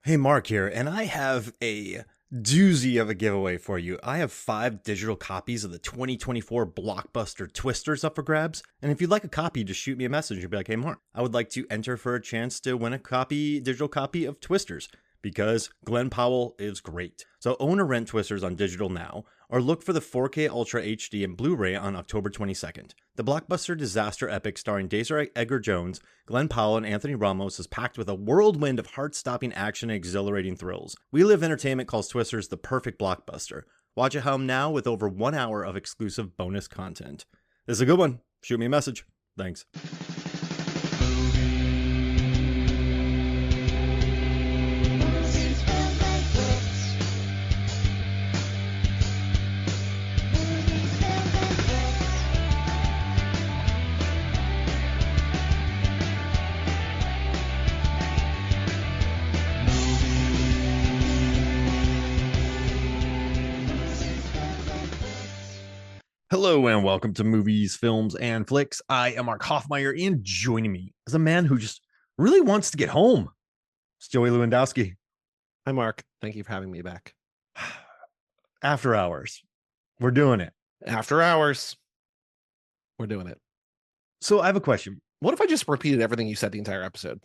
Hey, Mark here, and I have a doozy of a giveaway for you. I have 5 digital copies of the 2024 blockbuster Twisters up for grabs, and if you'd like a copy, just shoot me a message and be like, hey, Mark, I would like to enter for a chance to win a digital copy of Twisters, because Glenn Powell is great. So own or rent Twisters on digital now, or look for the 4K Ultra HD and Blu-ray on October 22nd. The blockbuster disaster epic starring Daisy Edgar Jones, Glenn Powell, and Anthony Ramos is packed with a whirlwind of heart-stopping action and exhilarating thrills. We Live Entertainment calls Twisters the perfect blockbuster. Watch at home now with over 1 hour of exclusive bonus content. This is a good one. Shoot me a message. Thanks. Hello and welcome to Movies, Films, and Flicks. I am Mark Hoffmeyer, and joining me is a man who just really wants to get home. It's Joey Lewandowski. Hi, Mark. Thank you for having me back. After hours. We're doing it. After hours. We're doing it. So I have a question. What if I just repeated everything you said the entire episode?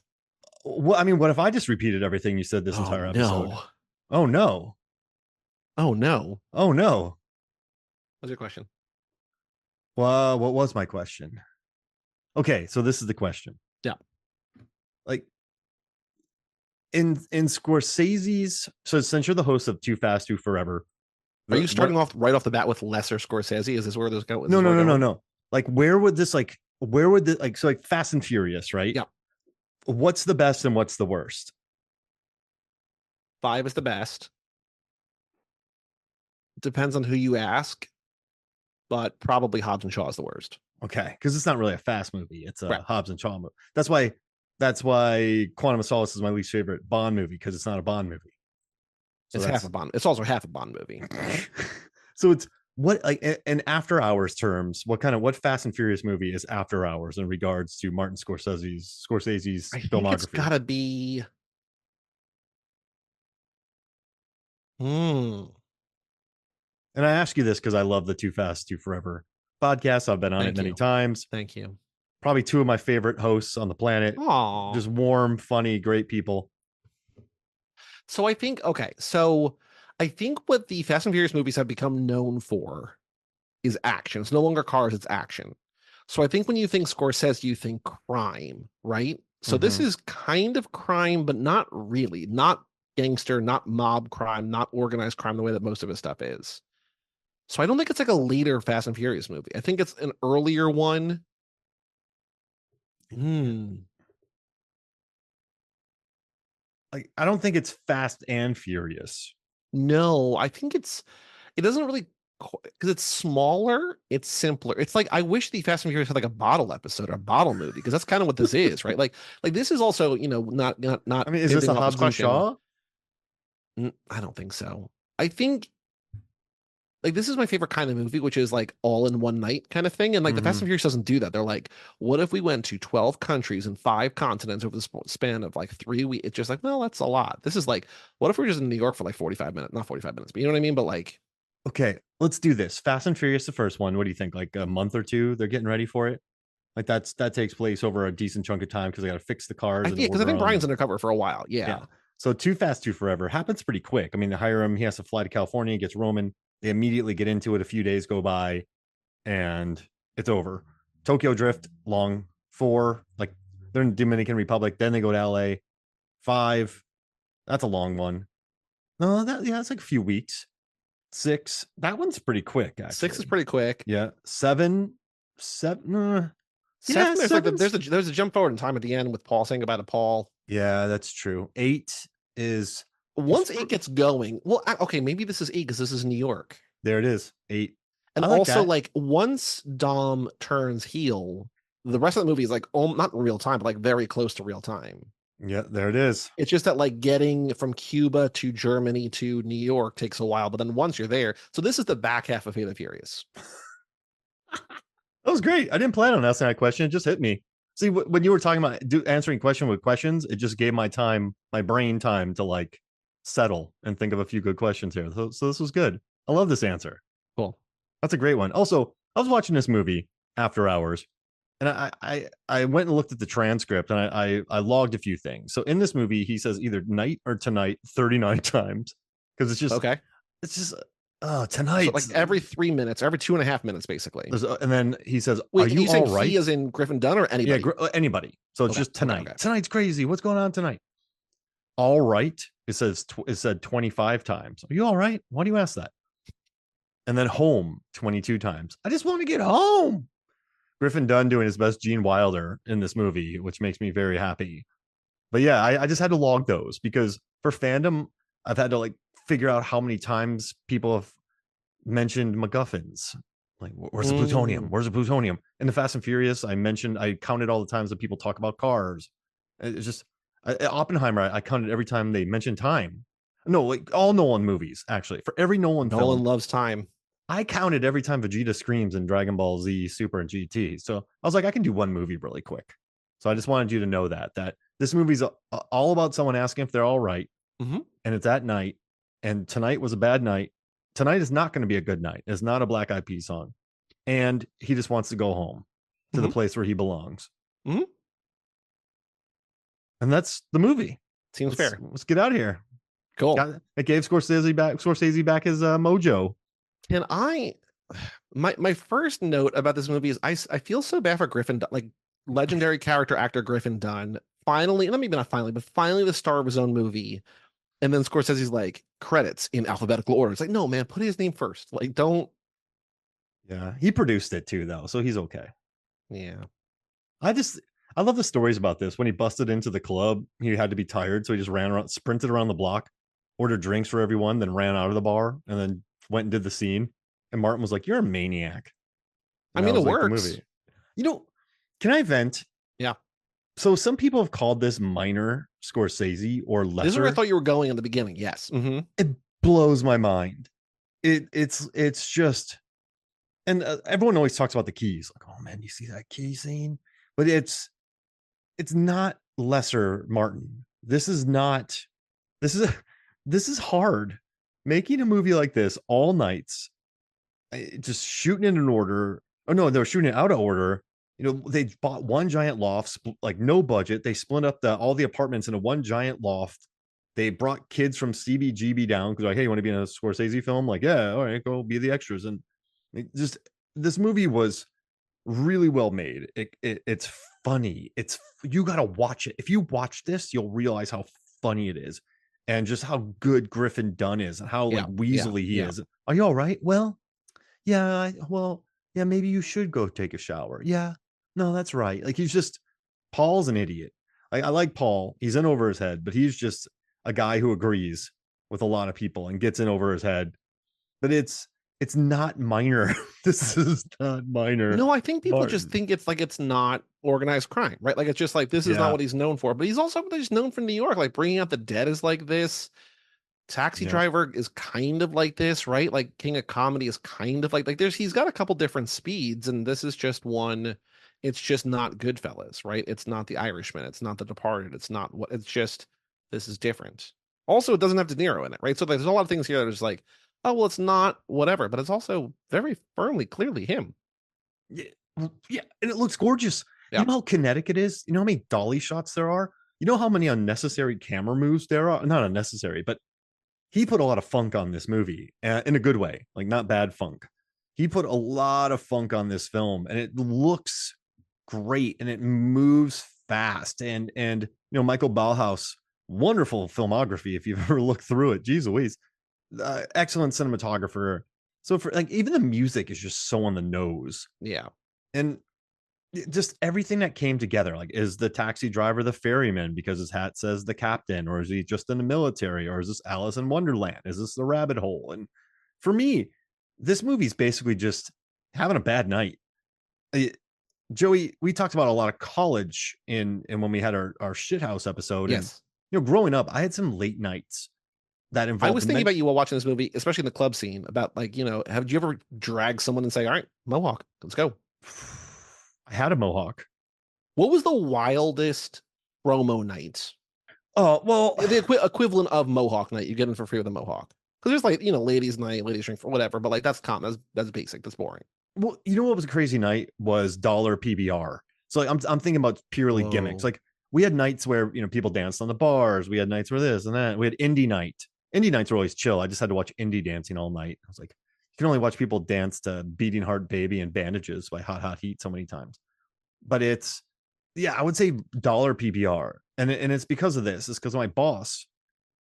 Well, I mean, what if I just repeated everything you said this entire episode? No. Oh, no. Oh, no. Oh, no. What's your question? Well, what was my question? Okay, so this is the question. Yeah. Like, in Scorsese's, so since you're the host of Too Fast, Too Forever, are you starting off right off the bat with lesser Scorsese? Is this where this goes? No. Like, where would so Fast and Furious, right? Yeah. What's the best and what's the worst? 5 is the best. Depends on who you ask, but probably Hobbs and Shaw is the worst. Okay, because it's not really a fast movie; it's a right. Hobbs and Shaw movie. That's why Quantum of Solace is my least favorite Bond movie, because it's not a Bond movie. So it's half a Bond. It's also half a Bond movie. So it's what, like, in After Hours terms, what Fast and Furious movie is After Hours in regards to Martin Scorsese's I think filmography? it's gotta be. And I ask you this because I love the Too Fast, Too Forever podcast. I've been on it many times. Thank you. Probably 2 of my favorite hosts on the planet. Aww. Just warm, funny, great people. So I think what the Fast and Furious movies have become known for is action. It's no longer cars, it's action. So I think when you think Scorsese, you think crime, right? So this is kind of crime, but not really. Not gangster, not mob crime, not organized crime the way that most of his stuff is. So I don't think it's like a later Fast and Furious movie. I think it's an earlier one. Like, I don't think it's Fast and Furious. No, I think it doesn't really, because it's smaller, it's simpler. It's like, I wish the Fast and Furious had like a bottle episode or a bottle movie, because that's kind of what this is, right? Like this is also, not. I mean, is this a Hobbs and Shaw? I don't think so. I think, like, this is my favorite kind of movie, which is like all in one night kind of thing. And like the Fast and Furious doesn't do that. They're like, what if we went to 12 countries and 5 continents over the span of like 3 weeks? It's just like, well, that's a lot. This is like, what if we were just in New York for like 45 minutes? Not 45 minutes, but you know what I mean? But like, okay, let's do this. Fast and Furious, the first one. What do you think? Like a month or 2, they're getting ready for it? Like that takes place over a decent chunk of time because they got to fix the cars. Because I think Brian's undercover for a while. Yeah. So Too Fast, Too Forever happens pretty quick. I mean, they hire him. He has to fly to California, gets Roman. They immediately get into it. A few days go by and it's over. Tokyo Drift, long. 4, like they're in Dominican Republic. Then they go to LA. 5, that's a long one. No, that's like a few weeks. 6, that one's pretty quick, actually. 6 is pretty quick. Yeah. 7. Yeah, there's a jump forward in time at the end with Paul saying goodbye to Paul. Yeah, that's true. 8 is once 8 gets going. Well, okay, maybe this is 8 because this is New York. There it is. 8. And also, like, once Dom turns heel, the rest of the movie is like, not real time, but like very close to real time. Yeah, there it is. It's just that like getting from Cuba to Germany to New York takes a while, but then once you're there, so this is the back half of Fate of Furious. That was great. I didn't plan on asking that question. It just hit me. See, when you were talking about answering question with questions, it just gave my brain time to like settle and think of a few good questions here. So this was good. I love this answer. Cool. That's a great one. Also, I was watching this movie after hours, and I went and looked at the transcript, and I logged a few things. So in this movie, he says either night or tonight 39 times because Okay. it's just So tonight. like every 3 minutes, every 2.5 minutes, basically. And then he says, Wait, "Are you saying all right?" he as in Griffin Dunne or anybody? Yeah, anybody. So it's Okay, just tonight. okay. Tonight's crazy. What's going on tonight? All right. It said 25 times. Are you all right? Why do you ask that? And then home 22 times. I just want to get home. Griffin Dunne doing his best Gene Wilder in this movie, which makes me very happy. But yeah, I just had to log those because for fandom, I've had to like figure out how many times people have mentioned MacGuffins. Like, where's the plutonium? Where's the plutonium? In the Fast and Furious, I counted all the times that people talk about cars. It's just Oppenheimer. I counted every time they mentioned time. No, like all Nolan movies, actually. For every Nolan film, loves time. I counted every time Vegeta screams in Dragon Ball Z Super and GT. So I was like, I can do one movie really quick. So I just wanted you to know that this movie's all about someone asking if they're all right. Mm-hmm. And it's at night. And tonight was a bad night. Tonight is not going to be a good night. It's not a Black Eyed Peas song. And he just wants to go home to the place where he belongs. Mm-hmm. And that's the movie. Seems fair. Let's get out of here. Cool. It gave Scorsese back his mojo. Can I? My first note about this movie is I feel so bad for Griffin Dunne, like legendary character actor Griffin Dunne. Finally, maybe not finally, but finally the star of his own movie. And then Scorsese's like credits in alphabetical order. It's like, no, man, put his name first. Like, don't. Yeah, he produced it too, though, so he's okay. Yeah. I love the stories about this. When he busted into the club, he had to be tired, so he just ran around, sprinted around the block, ordered drinks for everyone, then ran out of the bar, and then went and did the scene. And Martin was like, "You're a maniac." And I mean, it works. You know, can I vent? Yeah. So some people have called this minor Scorsese or lesser. This is where I thought you were going in the beginning. Yes. Mm-hmm. It blows my mind. It's just, and everyone always talks about the keys. Like, oh man, you see that key scene? But it's not lesser, Martin. This is hard. Making a movie like this all nights, just shooting in an order. Oh no, they were shooting it out of order. You know, they bought one giant loft, like no budget. They split up all the apartments into one giant loft. They brought kids from CBGB down because like, hey, you want to be in a Scorsese film? Like, yeah, all right, go be the extras. And just this movie was really well made. It's funny. You got to watch it. If you watch this, you'll realize how funny it is, and just how good Griffin Dunne is, and how like weaselly he is. Are you all right? Well, yeah. Yeah. Maybe you should go take a shower. Yeah. No, that's right. Like Paul's an idiot. I like Paul. He's in over his head, but he's just a guy who agrees with a lot of people and gets in over his head. But it's not minor. This is not minor. No, I think people just think it's like it's not organized crime, right? Like it's just like this is not what he's known for. But he's also just known for New York. Like Bringing Out the Dead is like this. Taxi Driver is kind of like this, right? Like King of Comedy is kind of like he's got a couple different speeds, and this is just one. It's just not Goodfellas, right? It's not The Irishman. It's not The Departed. It's not what. It's just this is different. Also, it doesn't have De Niro in it, right? So there's a lot of things here that are just like, oh well, it's not whatever, but it's also very firmly, clearly him. Yeah, and it looks gorgeous. Yeah. You know how kinetic it is. You know how many dolly shots there are. You know how many unnecessary camera moves there are. Not unnecessary, but he put a lot of funk on this movie in a good way, like not bad funk. He put a lot of funk on this film, and it looks great, and it moves fast. And you know, Michael Ballhaus, wonderful filmography if you've ever looked through it. Jeez Louise, excellent cinematographer. So for like even the music is just so on the nose. Yeah, and just everything that came together. Like, is the taxi driver the ferryman because his hat says the captain, or is he just in the military, or is this Alice in Wonderland? Is this the rabbit hole? And for me, this movie's basically just having a bad night. Joey, we talked about a lot of college in when we had our shithouse episode. Yes. And, you know, growing up, I had some late nights that involved. I was thinking about you while watching this movie, especially in the club scene, about like, you know, have you ever dragged someone and say, all right, Mohawk, let's go? I had a Mohawk. What was the wildest promo night? Oh, well, The equivalent of Mohawk night. You get in for free with a Mohawk. Because there's like, ladies' night, ladies' drink, for whatever, but like that's common. That's basic. That's boring. well, you know what was a crazy night was dollar PBR. So like I'm thinking about purely gimmicks. Whoa. Like we had nights where people danced on the bars. We had nights where this and that. We had indie night. Indie nights were always chill. I just had to watch indie dancing all night. I was like, you can only watch people dance to Beating Heart Baby and Bandages by Hot Hot Heat so many times. But it's yeah, I would say dollar PBR. And it's because of this. It's because my boss,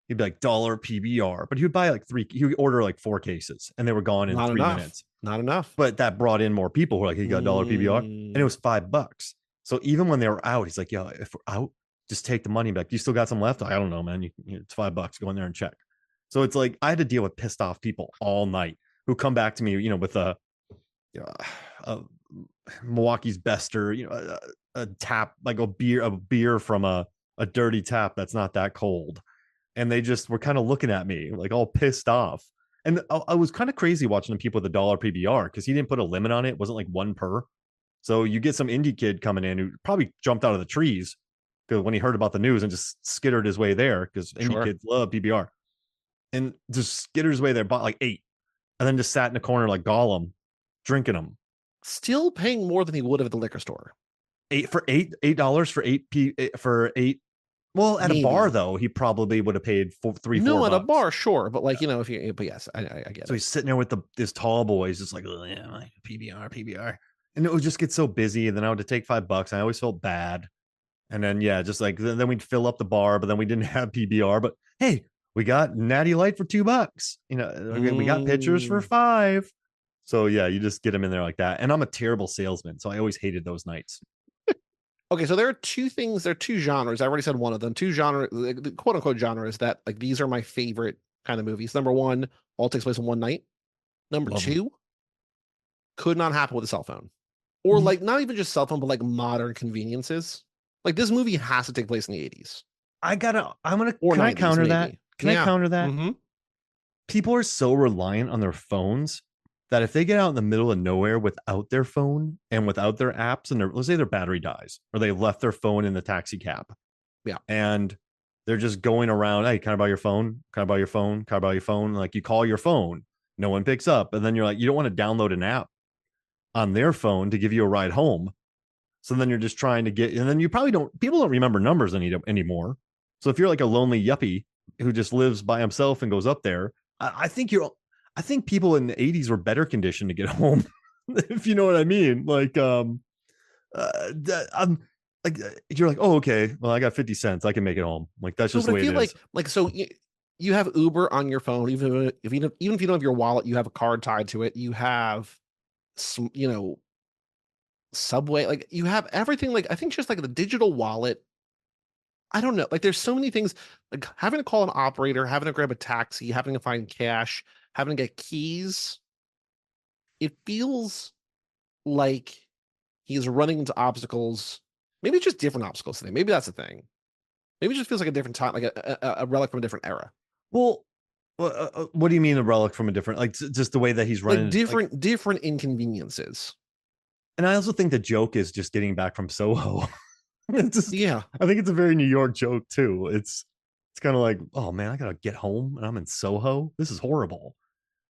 he'd be like dollar PBR, but he would buy like he would order like 4 cases and they were gone in Not 3 enough. minutes. Not enough. But that brought in more people who were like, he got dollar PBR, and it was $5. So even when they were out, he's like, yo, if we're out, just take the money back. You still got some left? I don't know, man. It's $5. Go in there and check. So it's like I had to deal with pissed off people all night who come back to me, with a Milwaukee's Bester, a tap, like a beer from a dirty tap that's not that cold. And they just were kind of looking at me like all pissed off. And I was kind of crazy watching the people with the dollar PBR because he didn't put a limit on it. It wasn't like 1 per. So you get some indie kid coming in who probably jumped out of the trees because when he heard about the news and just skittered his way there because indie kids love PBR and just skittered his way there, bought like 8 and then just sat in the corner like Gollum drinking them. Still paying more than he would have at the liquor store. $8 for 8. Well, at a bar though, he probably would have paid $3-4. No, at a bar, sure, but like if you, but yes, I get it. So he's sitting there with this tall boy, he's just like, oh yeah, like PBR, and it would just get so busy, and then I would take $5. I always felt bad, and then yeah, just like then we'd fill up the bar, but then we didn't have PBR. But hey, we got Natty Light for $2. We got pitchers for $5. So yeah, you just get him in there like that. And I'm a terrible salesman, so I always hated those nights. Okay, so there are 2 things, there are 2 genres. I already said one of them. 2 genre, the quote unquote genres that like these are my favorite kind of movies. Number 1, all takes place in one night. Number Love 2, could not happen with a cell phone. Or like not even just cell phone, but like modern conveniences. Like this movie has to take place in the 80s. Can I counter that? Can I counter that? Mm-hmm. People are so reliant on their phones that if they get out in the middle of nowhere without their phone and without their apps and let's say their battery dies or they left their phone in the taxi cab. Yeah. And they're just going around. Hey, can I borrow your phone? Can I borrow your phone? Can I borrow your phone? Like you call your phone, no one picks up. And then you're like, you don't want to download an app on their phone to give you a ride home. So then you're just trying to get, and then you probably people don't remember numbers anymore. So if you're like a lonely yuppie who just lives by himself and goes up there, I think people in the 80s were better conditioned to get home, if you know what I mean. Like, I'm like, you're like, oh, okay, well, I got 50 cents. I can make it home. Like, that's just the way it is. Like, so you have Uber on your phone, even if you don't have your wallet, you have a card tied to it. You have some, Subway, like you have everything. Like, I think just like the digital wallet. I don't know. Like, there's so many things, like having to call an operator, having to grab a taxi, having to find cash, having to get keys. It feels like he's running into obstacles. Maybe it's just different obstacles today. Maybe that's the thing. Maybe it just feels like a different time, like a relic from a different era. Well, what do you mean a relic from a different, like just the way that he's running? Like different inconveniences. And I also think the joke is just getting back from SoHo. Yeah. I think it's a very New York joke too. It's kind of like, oh man, I gotta get home and I'm in SoHo. This is horrible.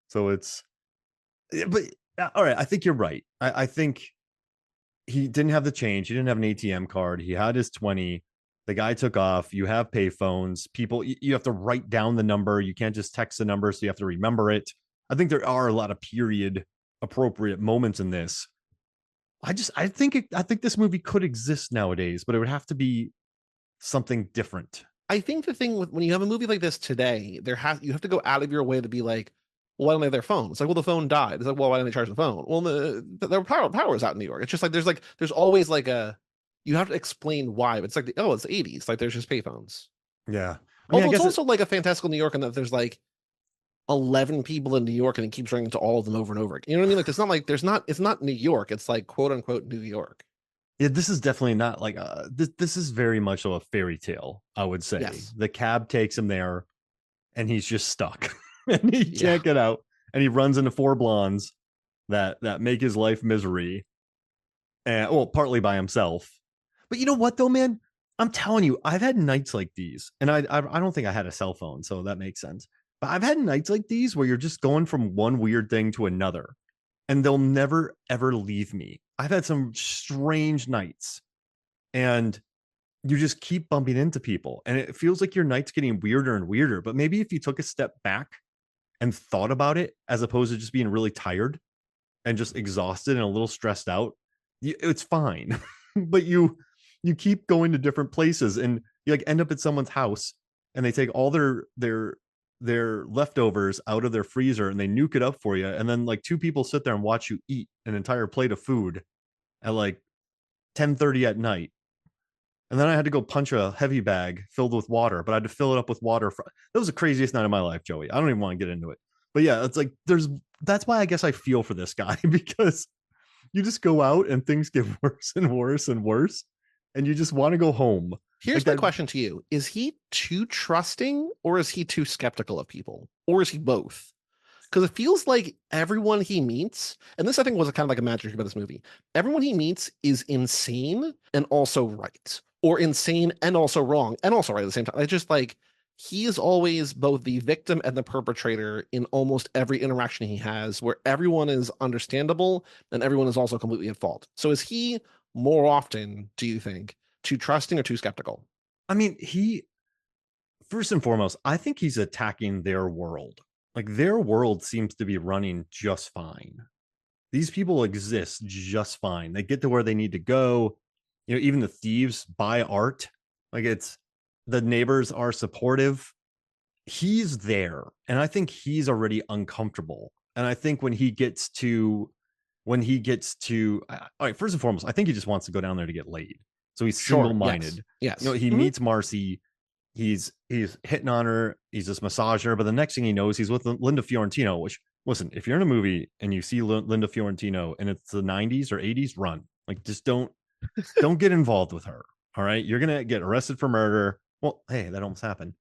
So but all right, I think you're right. I think he didn't have the change. He didn't have an ATM card. He had his 20. The guy took off. You have pay phones. People, you have to write down the number. You can't just text the number, so you have to remember it. I think there are a lot of period appropriate moments in this. I think this movie could exist nowadays, but it would have to be something different. I think the thing with when you have a movie like this today, you have to go out of your way to be like, well, why don't they have their phone? It's like, well, the phone died. It's like, well, why didn't they charge the phone? Well, their power is out in New York. It's just like there's always like you have to explain why. But it's like it's the 80s. Like there's just payphones. Yeah. Although it's also like a fantastical New York, and that there's like 11 people in New York, and it keeps ringing to all of them over and over again. You know what I mean? Like it's not New York. It's like quote unquote New York. Yeah, this is definitely not like this is very much of a fairy tale, I would say. Yes. The cab takes him there and he's just stuck and he can't get out, and he runs into 4 blondes that make his life misery. And partly by himself. But you know what though, man? I'm telling you, I've had nights like these, and I don't think I had a cell phone, so that makes sense. But I've had nights like these where you're just going from one weird thing to another, and they'll never ever leave me. I've had some strange nights, and you just keep bumping into people, and it feels like your night's getting weirder and weirder. But maybe if you took a step back and thought about it, as opposed to just being really tired and just exhausted and a little stressed out, it's fine. But you keep going to different places, and you like end up at someone's house, and they take all their leftovers out of their freezer and they nuke it up for you, and then like two people sit there and watch you eat an entire plate of food at like 10:30 at night. And then I had to go punch a heavy bag filled with water, but I had to fill it up with water. That was the craziest night of my life, Joey. I don't even want to get into it. But yeah, it's like that's why I guess I feel for this guy, because you just go out and things get worse and worse and worse, and you just want to go home. Here's my question to you. Is he too trusting, or is he too skeptical of people? Or is he both? Because it feels like everyone he meets, and this I think was kind of like a magic about this movie, everyone he meets is insane and also right, or insane and also wrong, and also right at the same time. It's just like he is always both the victim and the perpetrator in almost every interaction he has, where everyone is understandable and everyone is also completely at fault. So is he more often, do you think, too trusting or too skeptical? I mean, first and foremost, I think he's attacking their world. Like their world seems to be running just fine. These people exist just fine. They get to where they need to go. You know, even the thieves buy art. Like the neighbors are supportive. He's there, and I think he's already uncomfortable. And I think when he gets to all right, first and foremost, I think he just wants to go down there to get laid. So he's single-minded. Yes. You know, he meets Marcy. He's hitting on her. He's just massaging her. But the next thing he knows, he's with Linda Fiorentino. Which, listen, if you're in a movie and you see Linda Fiorentino and it's the 90s or 80s, run. Like, just don't get involved with her. All right, you're gonna get arrested for murder. Well, hey, that almost happened.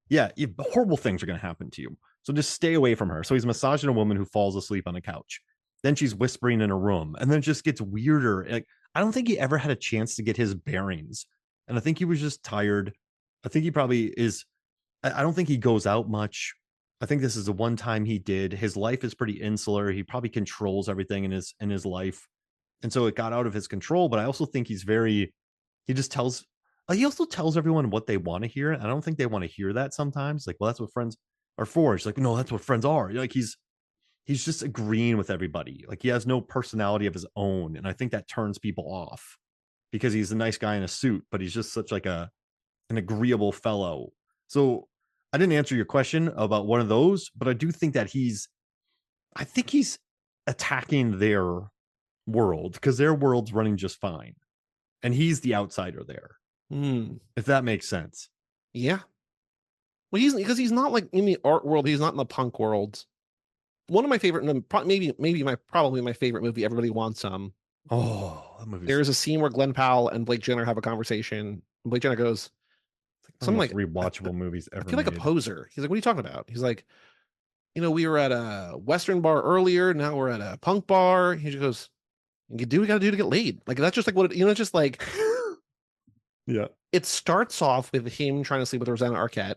Yeah, horrible things are gonna happen to you. So just stay away from her. So he's massaging a woman who falls asleep on the couch. Then she's whispering in a room, and then it just gets weirder. Like, I don't think he ever had a chance to get his bearings, and I think he was just tired. I think he probably is. I don't think he goes out much. I think this is the one time he did. His life is pretty insular. He probably controls everything in his life, and so it got out of his control. But I also think he just tells. He also tells everyone what they want to hear. I don't think they want to hear that sometimes. Like, well, that's what friends are for. It's like, no, that's what friends are. Like he's just agreeing with everybody. Like he has no personality of his own, and I think that turns people off because he's a nice guy in a suit, but he's just such like an agreeable fellow. So I didn't answer your question about one of those, but I do think that I think he's attacking their world because their world's running just fine, and he's the outsider there. If that makes sense. Yeah. Well, he's not like in the art world. He's not in the punk world. One of my favorite, probably my favorite movie, Everybody Wants Some. That movie. There's a scene where Glenn Powell and Blake Jenner have a conversation. And Blake Jenner goes, something like rewatchable movies ever. I feel like a poser. He's like, what are you talking about? He's like, we were at a Western bar earlier. Now we're at a punk bar. He just goes, you do what you got to do to get laid. Like, that's just like what it's just like. Yeah. It starts off with him trying to sleep with Rosanna Arquette,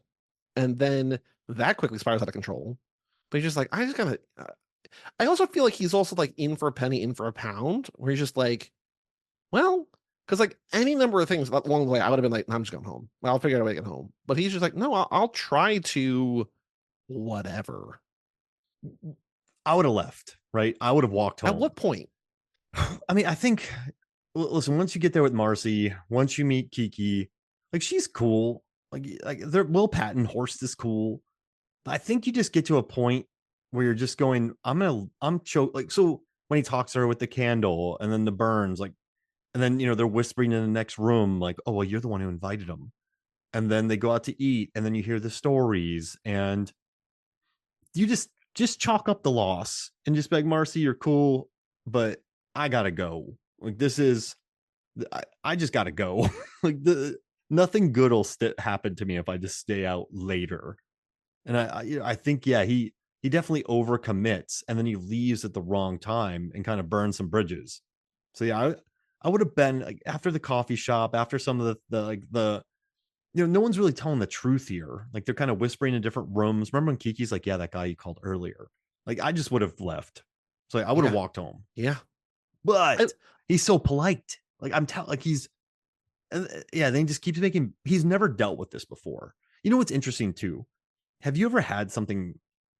and then that quickly spirals out of control. But he's just like, I just gotta. I also feel like he's also like in for a penny, in for a pound, where he's just like, well, because like any number of things along the way, I would have been like, no, I'm just going home. I'll figure out a way to get home. But he's just like, no, I'll try to whatever. I would have left, right? I would have walked home. At what point? I mean, I think, listen, once you get there with Marcy, once you meet Kiki, like she's cool. Like they're Will Patton, Horst is cool. I think you just get to a point where you're just going, I'm choke. Like, so when he talks to her with the candle and then the burns, like, and then, they're whispering in the next room, like, oh, well, you're the one who invited him. And then they go out to eat and then you hear the stories and you just chalk up the loss and just be like, Marcy, you're cool, but I gotta go. Like, this is, I just gotta go. Like nothing good will happen to me if I just stay out later. And I think, yeah, he definitely overcommits and then he leaves at the wrong time and kind of burns some bridges. So yeah, I would have been like after the coffee shop, after some of the no one's really telling the truth here. Like they're kind of whispering in different rooms. Remember when Kiki's like, yeah, that guy you called earlier. Like I just would have left. So like, I would have Yeah. walked home. Yeah. I, But he's so polite. Like I'm telling, like he's, yeah. Then he just keeps making. He's never dealt with this before. You know what's interesting too? Have you ever had something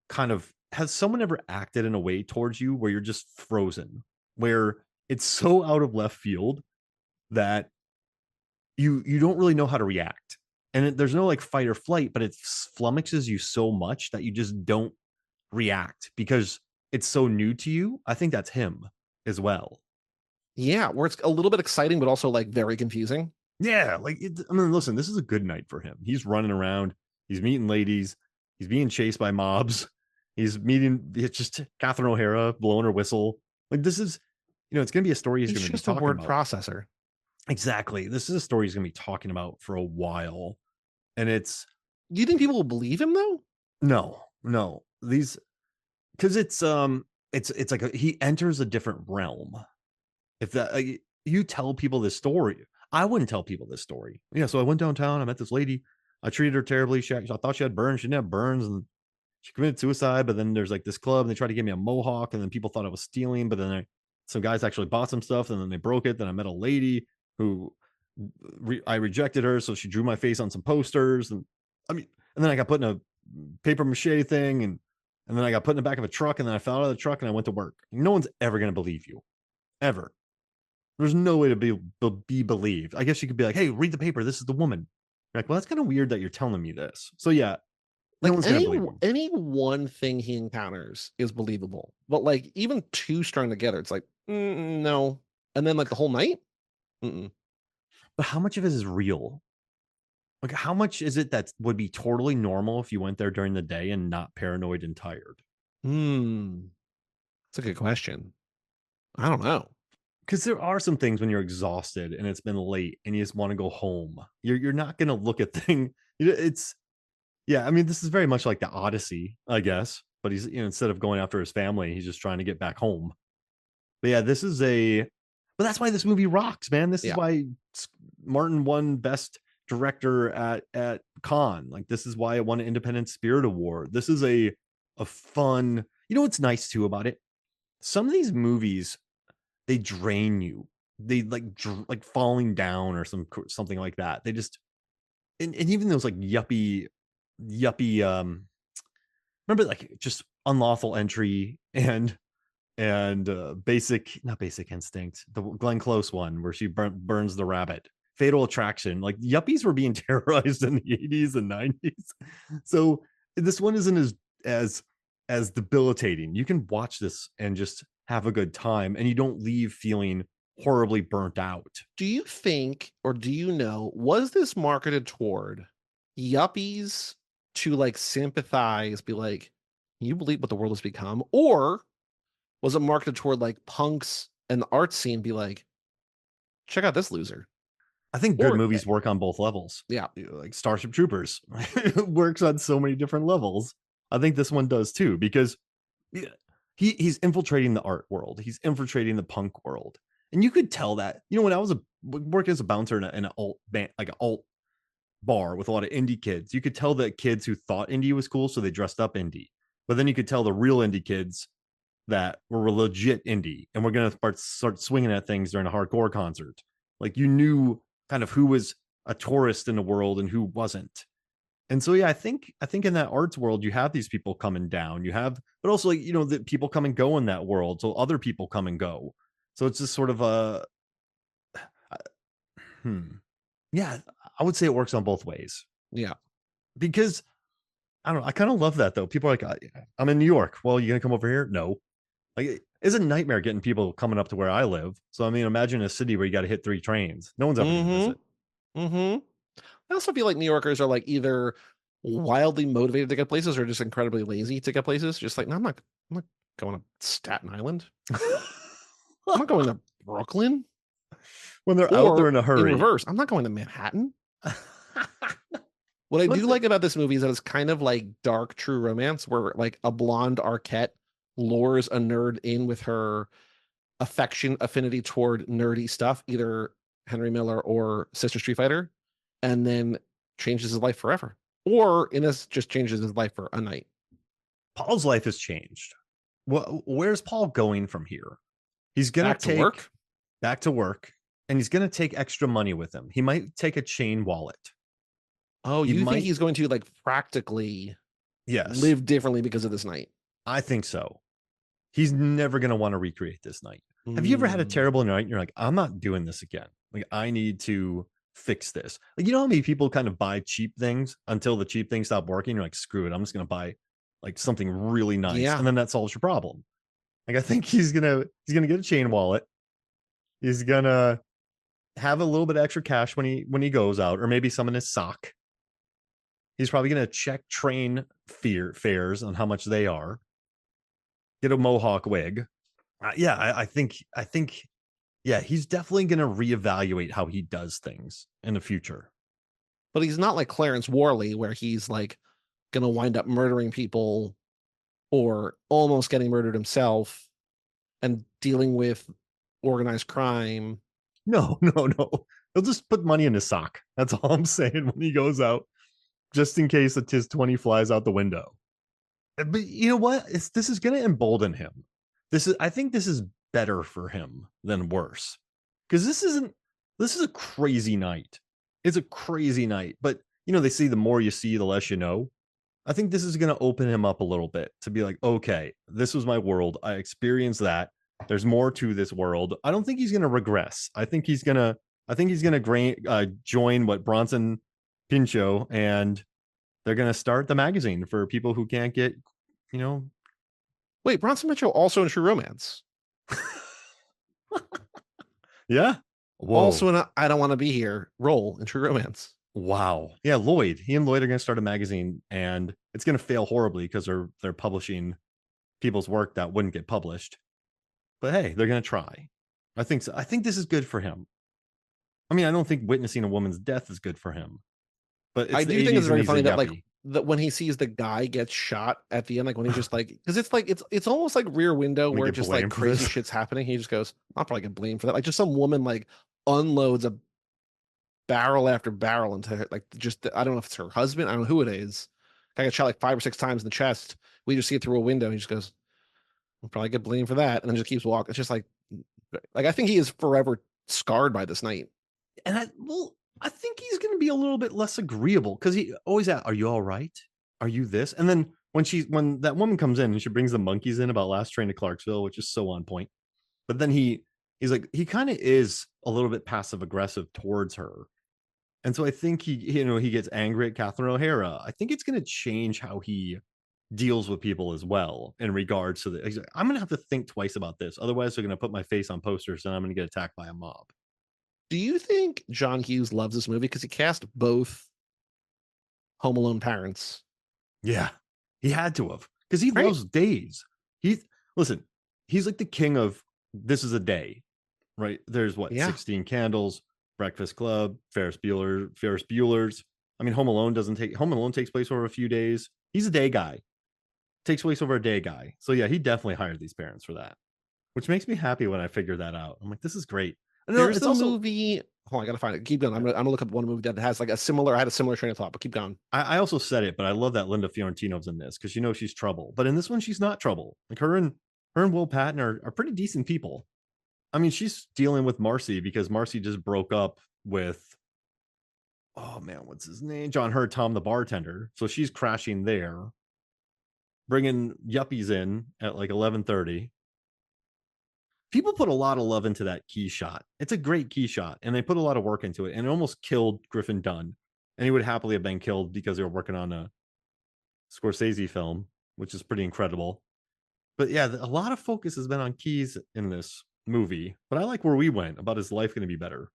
kind of? Has someone ever acted in a way towards you where you're just frozen, where it's so out of left field that you don't really know how to react, and there's no like fight or flight, but it flummoxes you so much that you just don't react because it's so new to you. I think that's him as well. yeah, where it's a little bit exciting, but also like very confusing. Yeah, like I mean, listen, this is a good night for him. He's running around, he's meeting ladies, he's being chased by mobs, he's meeting it's just Catherine O'Hara blowing her whistle. Like this is, it's gonna be a story he's He's gonna be just a talking word about. processor. Exactly. This is a story he's gonna be talking about for a while. And it's Do you think people will believe him though? no. These because it's like he enters a different realm. If that you tell people this story, I wouldn't tell people this story. Yeah, so I went downtown, I met this lady, I treated her terribly. I thought she had burns, she didn't have burns, and she committed suicide. But then there's like this club, and they tried to give me a mohawk, and then people thought I was stealing. But then some guys actually bought some stuff, and then they broke it. Then I met a lady who I rejected her, so she drew my face on some posters, and I mean, and then I got put in a paper mache thing, and then I got put in the back of a truck, and then I fell out of the truck, and I went to work. No one's ever gonna believe you, ever. There's no way to be believed. I guess you could be like, "Hey, read the paper. This is the woman." You're like, well, that's kind of weird that you're telling me this. So yeah, no Like one's gonna believe him. any one thing he encounters is believable, but like even two strung together, it's like no. And then like the whole night, mm-mm. But how much of it is real? Like, how much is it that would be totally normal if you went there during the day and not paranoid and tired? That's a good question. I don't know. Because there are some things when you're exhausted and it's been late and you just want to go home. You're not gonna look at thing. It's yeah. I mean, this is very much like the Odyssey, I guess. But he's instead of going after his family, he's just trying to get back home. But yeah, this is a. But that's why this movie rocks, man. This is Yeah. why Martin won Best Director at Cannes. Like this is why it won an Independent Spirit Award. This is a fun. You know what's nice too about it? Some of these movies they drain you. They like falling down or something like that. They just and even those like yuppie remember like just unlawful entry and basic not basic instinct, the Glenn Close one where she burns the rabbit. Fatal Attraction. Like yuppies were being terrorized in the 80s and 90s. So this one isn't as debilitating. You can watch this and just have a good time and you don't leave feeling horribly burnt out. Do you think, or do you know, was this marketed toward yuppies to like sympathize, be like, you believe what the world has become? Or was it marketed toward like punks and the art scene, be like, check out this loser? I think good movies work on both levels. Yeah. Like Starship Troopers works on so many different levels. I think this one does too, because he's infiltrating the art world. He's infiltrating the punk world. And you could tell that, when I was working as a bouncer in an alt band, like an alt bar with a lot of indie kids, you could tell that kids who thought indie was cool, so they dressed up indie. But then you could tell the real indie kids that were legit indie and we're going to start swinging at things during a hardcore concert. Like you knew kind of who was a tourist in the world and who wasn't. And so, yeah, I think in that arts world, you have these people coming down, but also like, that people come and go in that world. So other people come and go. So it's just sort of yeah, I would say it works on both ways. Yeah. Because I don't know. I kind of love that though. People are like, I'm in New York. Well, you going to come over here? No. Like it's a nightmare getting people coming up to where I live. So, I mean, imagine a city where you got to hit 3 trains. No one's ever going to visit. I also feel like New Yorkers are like either wildly motivated to get places or just incredibly lazy to get places. Just like, no, I'm not going to Staten Island. I'm not going to Brooklyn. When they're out there in a hurry. In reverse, I'm not going to Manhattan. What I do like about this movie is that it's kind of like dark true romance where like a blonde Arquette lures a nerd in with her affinity toward nerdy stuff, either Henry Miller or Sister Street Fighter, and then changes his life forever. Or in this, just changes his life for a night. Paul's life has changed. Where's Paul going from here? He's going to take back to work, and he's going to take extra money with him. He might take a chain wallet. Oh, you think he's going to like practically live differently because of this night? I think so. He's never going to want to recreate this night. Have you ever had a terrible night and you're like, I'm not doing this again? Like, I need to fix this. Like, you know how many people kind of buy cheap things until the cheap things stop working? You're like, screw it. I'm just going to buy like something really nice. Yeah. And then that solves your problem. Like, I think he's going to get a chain wallet. He's going to have a little bit of extra cash when he goes out, or maybe some in his sock. He's probably going to check train fares on how much they are. Get a mohawk wig. I think, he's definitely going to reevaluate how he does things in the future. But he's not like Clarence Worley, where he's like going to wind up murdering people or almost getting murdered himself and dealing with organized crime. No. He'll just put money in his sock. That's all I'm saying when he goes out, just in case a TIS 20 flies out the window. But you know what? This is going to embolden him. I think this is better for him than worse, because this is a crazy night. It's a crazy night, but they say the more you see, the less you know. I think this is going to open him up a little bit to be like, okay, this was my world. I experienced that. There's more to this world. I don't think he's going to regress. I think he's going to join what Bronson Pinchot, and they're going to start the magazine for people who can't get, Wait, Bronson Pinchot also in True Romance. Yeah. Whoa. Also in I Don't Want to Be Here role in True Romance. Wow. Yeah, Lloyd. He and Lloyd are going to start a magazine, and it's going to fail horribly because they're publishing people's work that wouldn't get published. But hey, they're going to try. I think so. I think this is good for him. I mean, I don't think witnessing a woman's death is good for him. But I do think it's very funny that that when he sees the guy get shot at the end, like when he's just like, because it's almost like Rear Window, where just like crazy shit's happening. He just goes, I'll probably get blamed for that. Like just some woman like unloads a barrel after barrel into her, like just I don't know if it's her husband, I don't know who it is. Guy got shot like 5 or 6 times in the chest. We just see it through a window. And he just goes, I'll probably get blamed for that, and then just keeps walking. It's just like I think he is forever scarred by this night. And I think he's going to be a little bit less agreeable, because he always asks, are you all right? Are you this? And then when that woman comes in and she brings the monkeys in about Last Train to Clarksville, which is so on point. But then he's like, he kind of is a little bit passive aggressive towards her. And so I think he gets angry at Catherine O'Hara. I think it's going to change how he deals with people as well in regards to the, like, I'm going to have to think twice about this. Otherwise, they're going to put my face on posters and I'm going to get attacked by a mob. Do you think John Hughes loves this movie because he cast both Home Alone parents? Yeah, he had to have, because he loves days. He's like the king of This Is a Day, right? There's 16 Candles, Breakfast Club, Ferris Bueller's. I mean, Home Alone takes place over a few days. He's a day guy. Takes place over a day guy. So yeah, he definitely hired these parents for that, which makes me happy when I figure that out. I'm like, this is great. There's the movie. Oh, I gotta find it. Keep going. I'm gonna look up one movie that has like I had a similar train of thought, but keep going. I also said it, but I love that Linda Fiorentino's in this, because she's trouble. But in this one, she's not trouble. Like her and Will Patton are pretty decent people. I mean, she's dealing with Marcy because Marcy just broke up with, oh man, what's his name? John Hurt, Tom the bartender. So she's crashing there, bringing yuppies in at like 11:30. People put a lot of love into that key shot. It's a great key shot, and they put a lot of work into it, and it almost killed Griffin Dunne. And he would happily have been killed because they were working on a Scorsese film, which is pretty incredible. But yeah, a lot of focus has been on keys in this movie. But I like where we went about his life going to be better.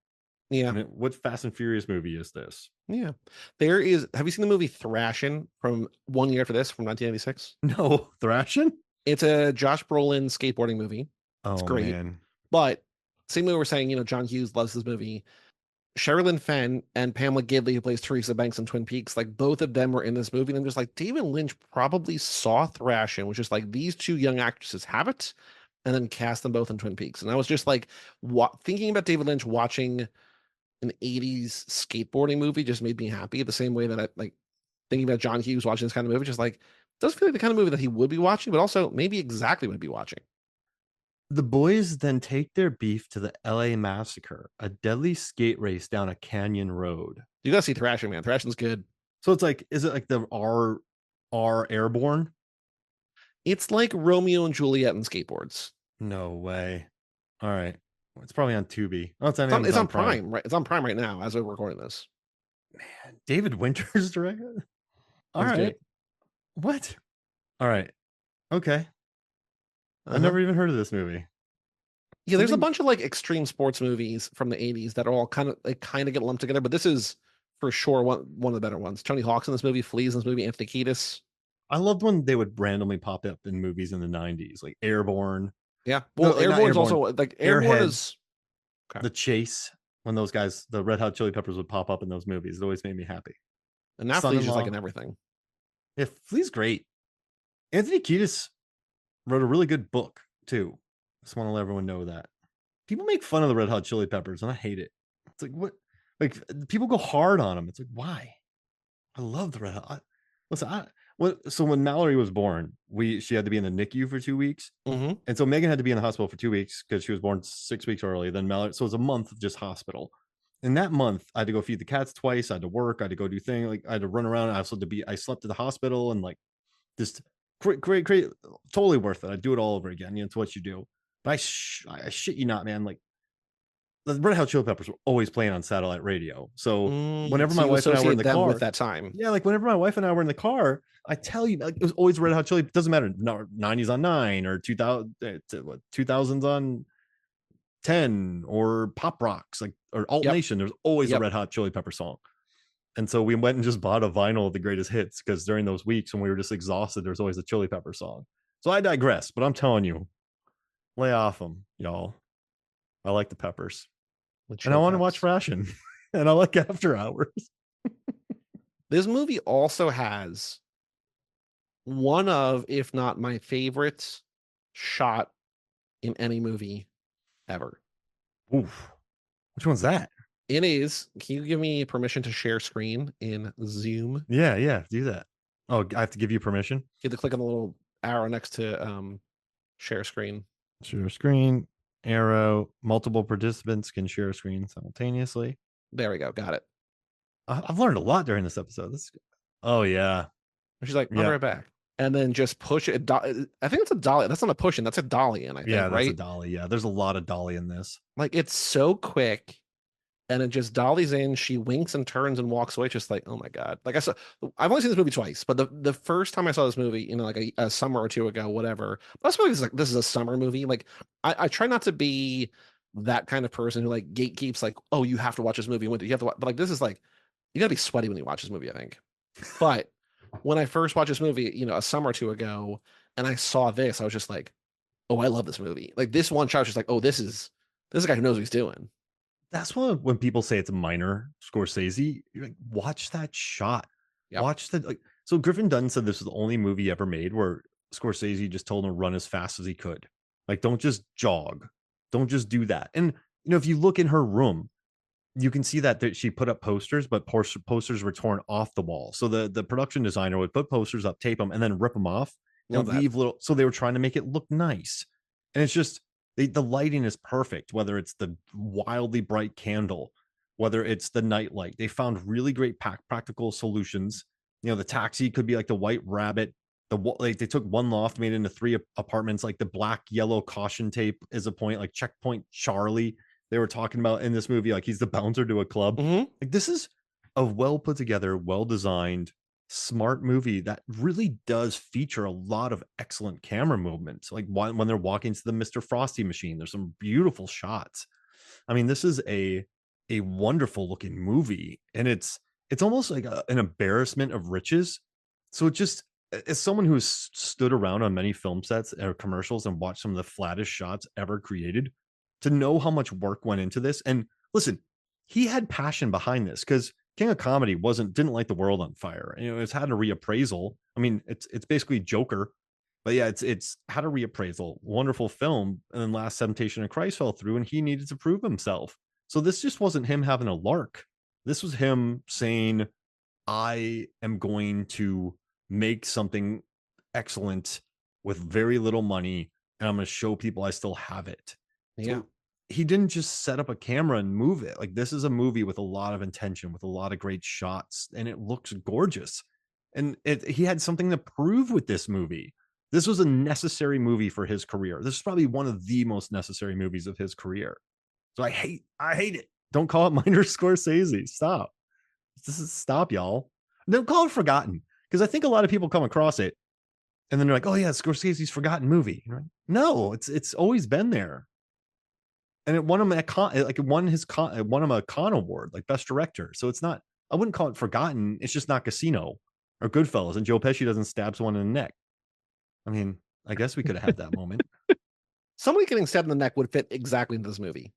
Yeah. I mean, what Fast and Furious movie is this? Yeah. Have you seen the movie Thrashin' from 1 year after this, from 1996? No, Thrashin'? It's a Josh Brolin skateboarding movie. It's great. Man. But same way we're saying, John Hughes loves this movie. Sherilyn Fenn and Pamela Gidley, who plays Teresa Banks in Twin Peaks, like both of them were in this movie. And I'm just like, David Lynch probably saw Thrashin', which is like these two young actresses have it. and then cast them both in Twin Peaks. And I was just like, thinking about David Lynch watching an 80s skateboarding movie just made me happy. The same way that I like thinking about John Hughes watching this kind of movie, just like does feel like the kind of movie that he would be watching, but also maybe exactly would be watching. The boys then take their beef to the LA Massacre, a deadly skate race down a canyon road. You gotta see Thrashing, man. Thrashing's good. So it's like, is it like the R Airborne? It's like Romeo and Juliet and skateboards. No way. All right. It's probably on Tubi. Oh, it's on Prime, right? It's on Prime right now as we're recording this. Man, David Winters directed. All right. Good. What? All right. Okay. I've never even heard of this movie. Yeah, there's a bunch of like extreme sports movies from the 80s that are all kind of get lumped together, but this is for sure one of the better ones. Tony Hawk's in this movie, Flea's in this movie, Anthony Kiedis. I loved when they would randomly pop up in movies in the 90s, like Airborne. Yeah. Well, no, Airborne's also like Airborne is okay. The Chase, when those guys, the Red Hot Chili Peppers would pop up in those movies. It always made me happy. And now Flea's just like in everything. Yeah, Flea's great. Anthony Kiedis wrote a really good book too. Just want to let everyone know that. People make fun of the Red Hot Chili Peppers, and I hate it. It's like, what? Like, people go hard on them. It's like, why? I love the Red Hot. Listen, so when Mallory was born, she had to be in the NICU for 2 weeks. Mm-hmm. And so Megan had to be in the hospital for 2 weeks because she was born 6 weeks early. Then Mallory, so it was a month of just hospital. In that month, I had to go feed the cats twice. I had to work. I had to go do things. Like, I had to run around. I slept at the hospital, and like, just great, totally worth it. I'd do it all over again. You know, it's what you do. But I shit you not, man. Like, the Red Hot Chili Peppers were always playing on satellite radio. So whenever my wife and I were in the car, with that time, yeah, like whenever my wife and I were in the car, I tell you, like, it was always Red Hot Chili. It doesn't matter, 90s on 9 or 2000s on 10 or pop rocks, like, or alt nation. There's always a Red Hot Chili Pepper song. And so we went and just bought a vinyl of the greatest hits, because during those weeks when we were just exhausted, there's always a Chili Pepper song. So I digress, but I'm telling you, lay off them, y'all. I like the Peppers. And I want to watch Ration. And I like After Hours. This movie also has one of, if not my favorite shot in any movie ever. Oof. Which one's that? It is. Can you give me permission to share screen in Zoom? Yeah, do that. Oh, I have to give you permission? You have to click on the little arrow next to share screen. Share screen, arrow, multiple participants can share screen simultaneously. There we go. Got it. I've learned a lot during this episode. Oh, yeah. She's like, I'll be right back. And then just push it. I think it's a dolly. That's not a push in. That's a dolly in, I think, that's right? a dolly. Yeah, there's a lot of dolly in this. Like, it's so quick. And it just dollies in. She winks and turns and walks away. Just like, oh my God. Like, I've only seen this movie twice, but the first time I saw this movie, you know, like a summer or two ago, whatever. But this movie is like, this is a summer movie. Like, I try not to be that kind of person who like gatekeeps, like, oh, you have to watch this movie in winter. You have to watch, but like, this is like, you gotta be sweaty when you watch this movie, I think. But when I first watched this movie, you know, a summer or two ago, and I saw this, I was just like, oh, I love this movie. Like, this one shot was just like, oh, this is a guy who knows what he's doing. That's why when people say it's a minor Scorsese, you're like, watch that shot. Yep. Watch that. Like, so Griffin Dunne said this was the only movie ever made where Scorsese just told him to run as fast as he could. Like, don't just jog. Don't just do that. And, you know, if you look in her room, you can see that she put up posters, but posters were torn off the wall. So the production designer would put posters up, tape them, and then rip them off and leave little. So they were trying to make it look nice. And it's just, the lighting is perfect, whether it's the wildly bright candle, whether it's the night light. They found really great practical solutions. You know, the taxi could be like the White Rabbit. They took one loft, made it into 3 apartments. Like the black yellow caution tape is a point, like Checkpoint Charlie. They were talking about in this movie, like he's the bouncer to a club. Mm-hmm. Like, this is a well put together, well designed, smart movie that really does feature a lot of excellent camera movements. Like when they're walking to the Mr. Frosty machine, there's some beautiful shots. I mean, this is a wonderful looking movie, and it's almost like an embarrassment of riches. So it just, as someone who's stood around on many film sets or commercials and watched some of the flattest shots ever created, to know how much work went into this. And listen, he had passion behind this, because King of Comedy didn't light the world on fire. You know, it's had a reappraisal. I mean, it's basically Joker, But yeah, it's How to Reappraisal, wonderful film. And then Last Temptation of Christ fell through, and he needed to prove himself. So this just wasn't him having a lark. This was him saying, I am going to make something excellent with very little money, and I'm going to show people I still have it. Yeah. So he didn't just set up a camera and move it. Like, this is a movie with a lot of intention, with a lot of great shots, and it looks gorgeous. And he had something to prove with this movie. This was a necessary movie for his career. This is probably one of the most necessary movies of his career. So I hate it. Don't call it minor Scorsese. Stop. Stop, y'all. Don't call it forgotten, because I think a lot of people come across it and then they're like, "Oh yeah, Scorsese's forgotten movie." Like, no, it's always been there, and it won him a Con Award, like Best Director. So it's not. I wouldn't call it forgotten. It's just not Casino or Goodfellas, and Joe Pesci doesn't stab someone in the neck. I mean, I guess we could have had that moment. Somebody getting stabbed in the neck would fit exactly into this movie.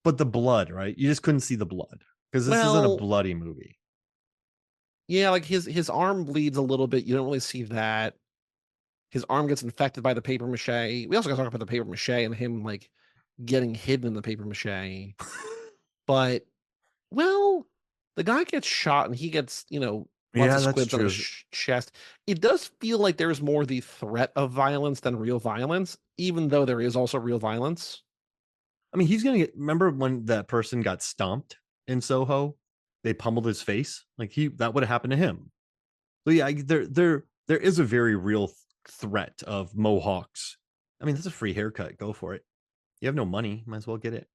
But the blood, right? You just couldn't see the blood because this isn't a bloody movie. Yeah, like his arm bleeds a little bit. You don't really see that. His arm gets infected by the paper mache. We also got to talk about the paper mache and him like getting hidden in the paper mache. But well, the guy gets shot and he gets, lots of squibs on his chest. It does feel like there's more the threat of violence than real violence, even though there is also real violence. I mean, he's gonna get. Remember when that person got stomped in Soho? They pummeled his face. Like that would have happened to him. So yeah, there is a very real threat of mohawks. I mean, that's a free haircut. Go for it. You have no money, might as well get it.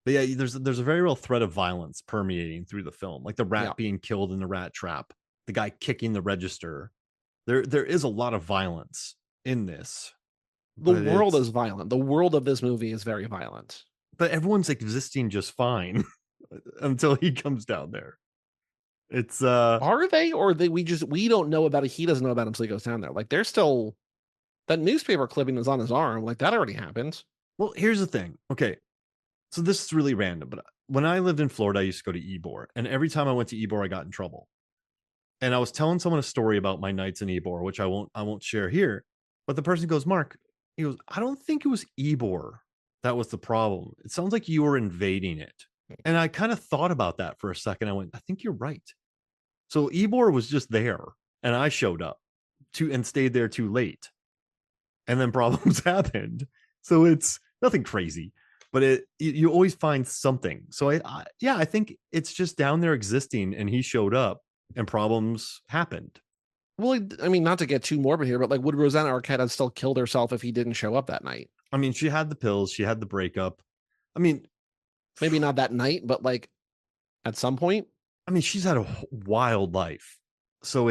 But yeah, there's a very real threat of violence permeating through the film, like the rat being killed in the rat trap, the guy kicking the register. There is a lot of violence in this. The world is violent. The world of this movie is very violent. But everyone's existing just fine until he comes down there. It's are they, or we don't know about it. He doesn't know about it until he goes down there. Like there's still that newspaper clipping is on his arm. Like that already happened. Well, here's the thing. Okay, so this is really random, but when I lived in Florida, I used to go to Ybor, and every time I went to Ybor, I got in trouble. And I was telling someone a story about my nights in Ybor, which I won't share here. But the person goes, Mark, he goes, I don't think it was Ybor that was the problem. It sounds like you were invading it. And I kind of thought about that for a second. I went, I think you're right. So Ybor was just there, and I showed up and stayed there too late. And then problems happened. So it's nothing crazy, but you always find something. So I think it's just down there existing, and he showed up and problems happened. Well, I mean, not to get too morbid here, but like, would Rosanna Arquette have still killed herself if he didn't show up that night? I mean, she had the pills, she had the breakup. I mean, maybe not that night, but like at some point. I mean, she's had a wild life. So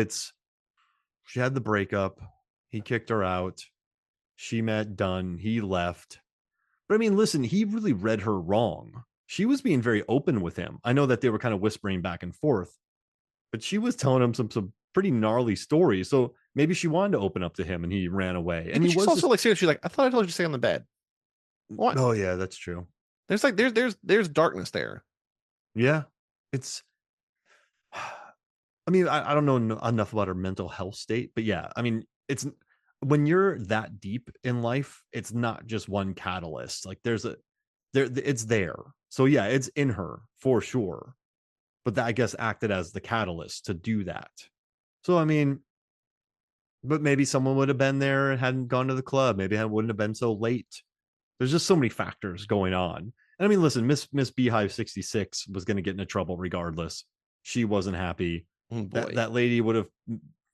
she had the breakup. He kicked her out. She met Dunne. He left. But I mean, listen, he really read her wrong. She was being very open with him. I know that they were kind of whispering back and forth, but she was telling him some pretty gnarly stories. So maybe she wanted to open up to him, and he ran away. And she's also like, seriously, she's like, I thought I told you to stay on the bed. What? Oh yeah, that's true. There's like there's darkness there. Yeah, it's. I mean, I don't know enough about her mental health state, but yeah, I mean, it's when you're that deep in life, it's not just one catalyst. Like it's there. So yeah, it's in her for sure. But that, I guess, acted as the catalyst to do that. So I mean, but maybe someone would have been there and hadn't gone to the club. Maybe it wouldn't have been so late. There's just so many factors going on. And I mean, listen, Miss Beehive 66 was going to get into trouble regardless. She wasn't happy. That lady would have,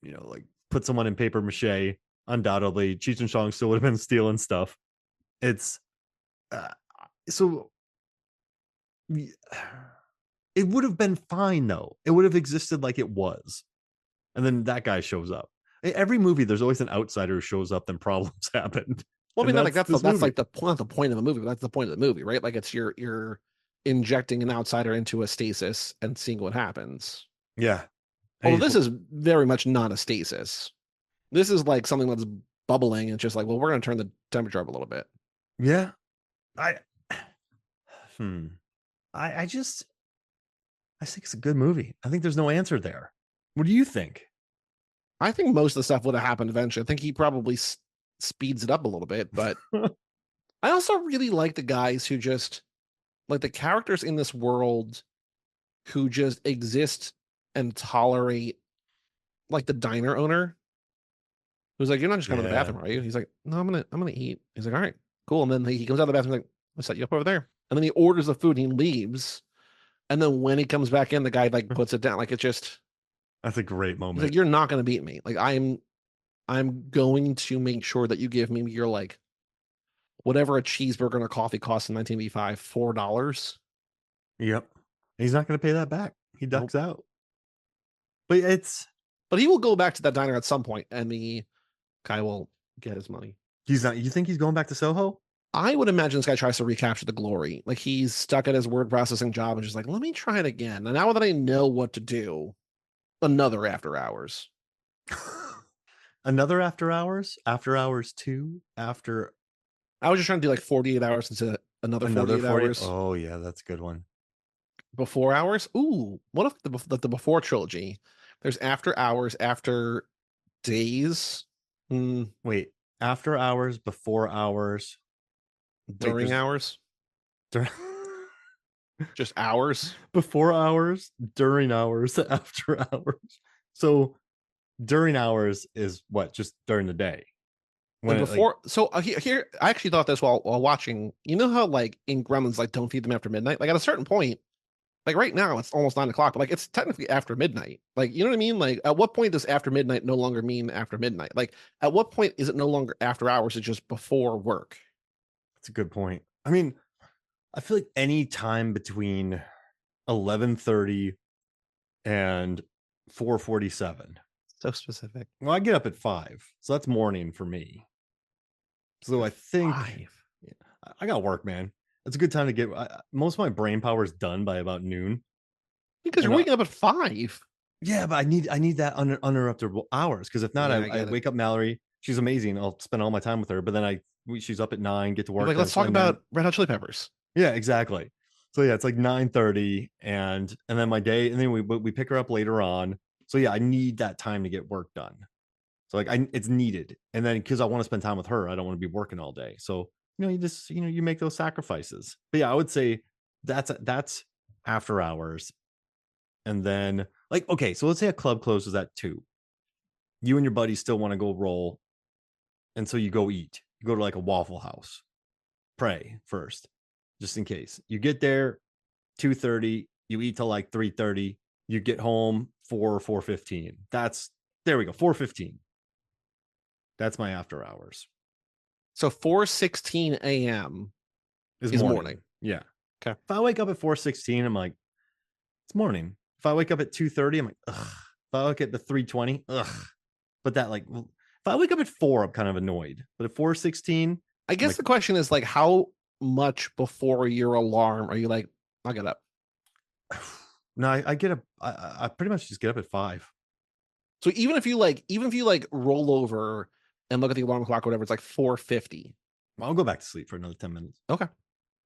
like put someone in paper mache. Undoubtedly, Cheech and Chong still would have been stealing stuff. It's so it would have been fine though. It would have existed like it was, and then that guy shows up. Every movie, there's always an outsider who shows up, then problems happened. Well, I mean, that's like the point of a movie. But that's the point of the movie, right? Like it's you're injecting an outsider into a stasis and seeing what happens. Yeah. Well, this is very much not a stasis. This is like something that's bubbling. And it's just like, well, we're going to turn the temperature up a little bit. Yeah. I think it's a good movie. I think there's no answer there. What do you think? I think most of the stuff would have happened eventually. I think he probably speeds it up a little bit, but I also really like the guys who just like the characters in this world who just exist and tolerate like the diner owner who's like, "You're not just coming to the Yeah. bathroom, are you?" He's like, "No, I'm gonna eat." He's like, "All right, cool." And then he comes out of the bathroom, he's like, "I'll set you up over there." And then he orders the food and he leaves. And then when he comes back in, the guy like puts it down. Like it's just That's a great he's like, moment. "You're not gonna beat me. Like I'm going to make sure that you give me your like whatever a cheeseburger and a coffee cost in 1985, $4. Yep. He's not going to pay that back. He Nope. ducks out. But it's But he will go back to that diner at some point, and the guy will get his money. he's not. You think he's going back to Soho? I would imagine this guy tries to recapture the glory. Like he's stuck at his word processing job and just like, let me try it again. And now that I know what to do, another after hours. Another after hours 2, after I was just trying to do like 48 hours into another another 48 40. hours. Oh yeah, that's a good one. Before hours. Ooh, what if the before trilogy? There's after hours, after days, Wait, after hours, before hours. Wait, during hours, dur- just hours. before hours, during hours, after hours. So during hours is what? Just during the day. Like When it, before, so here, I actually thought this while watching. You know how like in Gremlins, like don't feed them after midnight. Like at a certain point, like right now, it's almost 9 o'clock, but like it's technically after midnight. Like you know what I mean? Like at what point does after midnight no longer mean after midnight? Like at what point is it no longer after hours? It's just before work. that's a good point. I mean, I feel like any time between 11:30 and 4:47. So specific. Well, I get up at 5, so that's morning for me. So I think Five. yeah, I got work, man. It's a good time to get. Most of my brain power is done by about noon. Because you're And waking up at 5. yeah, but I need that uninterrupted hours because if not, Yeah, I I get it. wake up Mallory. She's amazing. I'll spend all my time with her. But then she's up at 9, get to You're work. like, Then let's it's talk my 9. about Red Hot Chili Peppers. Yeah, exactly. So yeah, it's like 9:30, and then my day, and then we pick her up later on. So yeah, I need that time to get work done. So like it's needed. And then because I want to spend time with her, I don't want to be working all day. So you just you make those sacrifices. But yeah, I would say that's after hours. And then like okay, so let's say a club closes at 2. You and your buddies still want to go roll, and so you go eat. You go to like a Waffle House. Pray first, just in case. You get there 2:30, you eat till like 3:30, you get home 4:15. That's there we go, 4:15. That's my after hours. So 4:16 a.m. Is is morning. morning. Yeah. Okay. If I wake up at 4:16, I'm like, it's morning. If I wake up at 2:30, I'm like, ugh. If I wake up at 3:20, ugh. But that like if I wake up at 4, I'm kind of annoyed. But at 4:16, I guess like, the question is like, how much before your alarm are you like, I'll get up? no, I get up. I pretty much just get up at 5. So even if you like roll over and look at the alarm clock or whatever, it's like 4:50. I'll go back to sleep for another 10 minutes. Okay.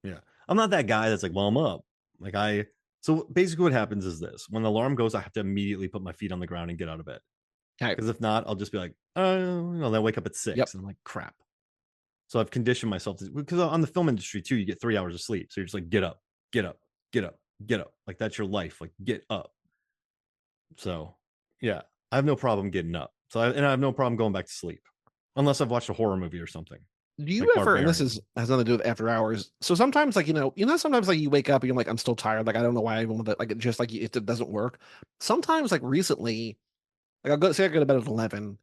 Yeah. I'm not that guy that's like, well, I'm up. Like so basically what happens is this. When the alarm goes, I have to immediately put my feet on the ground and get out of bed. Okay. Because if not, I'll just be like, oh, then I wake up at 6. Yep. And I'm like, crap. So I've conditioned myself to, because on the film industry too, you get 3 hours of sleep. So you're just like, get up, get up, get up, get up. Like that's your life. Like get up. So yeah, I have no problem getting up. And I have no problem going back to sleep. Unless I've watched a horror movie or something. Do you Like ever, and this Barbarian. has nothing to do with after hours. So sometimes like, sometimes like you wake up and you're like, I'm still tired. Like, I don't know why I even want to, like, it just like it doesn't work. Sometimes like recently, like I go to bed at 11.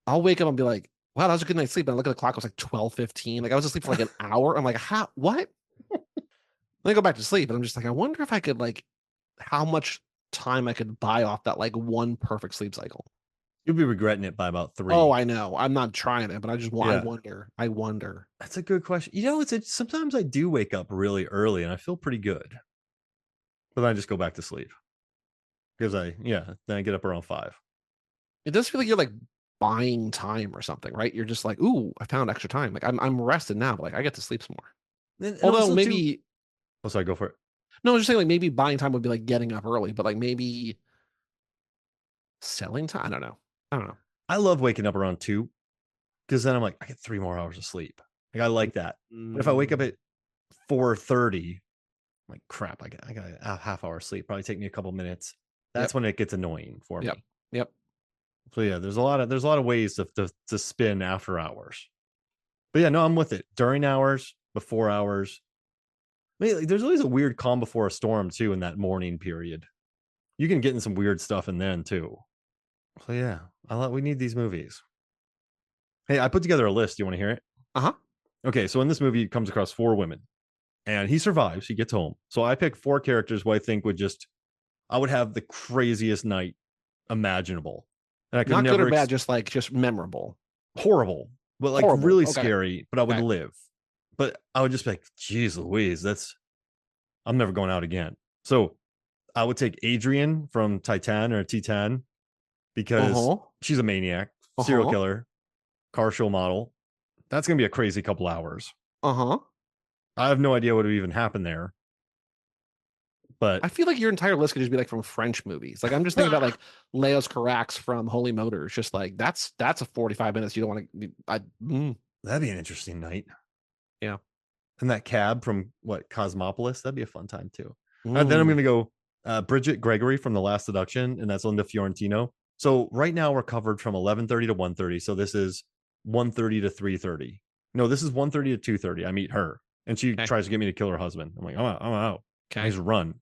I'll wake up and be like, wow, that was a good night's sleep. And I look at the clock, it was like 12:15. Like I was asleep for like an hour. I'm like, how, what? Then I go back to sleep and I'm just like, I wonder if I could like, how much time I could buy off that like one perfect sleep cycle. You'll be regretting it by about 3. Oh, I know. I'm not trying it, but I just want, Yeah. I wonder. That's a good question. It's sometimes I do wake up really early and I feel pretty good. But then I just go back to sleep. Because then I get up around 5. It does feel like you're like buying time or something, right? You're just like, ooh, I found extra time. Like I'm rested now, but like I get to sleep some more. And Although also too, maybe oh, sorry, go for it. no, I was just saying like maybe buying time would be like getting up early, but like maybe selling time. I don't know. I don't know. I love waking up around 2 because then I'm like, I get 3 more hours of sleep. Like I like that. But if I wake up at 4:30, I'm like, crap, I got a half hour sleep. Probably take me a couple minutes. That's when it gets annoying for Yep. me. Yep. So yeah, there's a lot of ways to spin after hours. But yeah, no, I'm with it. During hours, before hours. I mean, like, there's always a weird calm before a storm too in that morning period. You can get in some weird stuff in then too. So yeah, we need these movies. Hey, I put together a list. You want to hear it? Uh-huh. Okay, so in this movie, he comes across 4 women, and he survives. He gets home. So I picked 4 characters who I think I would have the craziest night imaginable, and I could Not good or never bad, just memorable. horrible, but like Horrible. really Okay. scary. But I would Okay. live. But I would just be like, geez Louise, I'm never going out again. So I would take Adrian from Titan or Titan because Uh-huh. she's a maniac, serial Uh-huh. killer, car show model. That's gonna be a crazy couple hours. Uh-huh. I have no idea what would even happen there, but I feel like your entire list could just be like from French movies. Like I'm just thinking about like Leos Carax from Holy Motors. Just like that's a 45 minutes you don't want to. that'd be an interesting night. Yeah. And that cab from what Cosmopolis, that'd be a fun time too. And then I'm Mm. gonna go Bridget Gregory from The Last Seduction, and that's Linda Fiorentino. So right now we're covered from 11:30 to 1:30. So this is 1:30 to 3:30. No, this is 1:30 to 2:30. I meet her, and she Okay. tries to get me to kill her husband. I'm like, I'm out. I Okay. just run.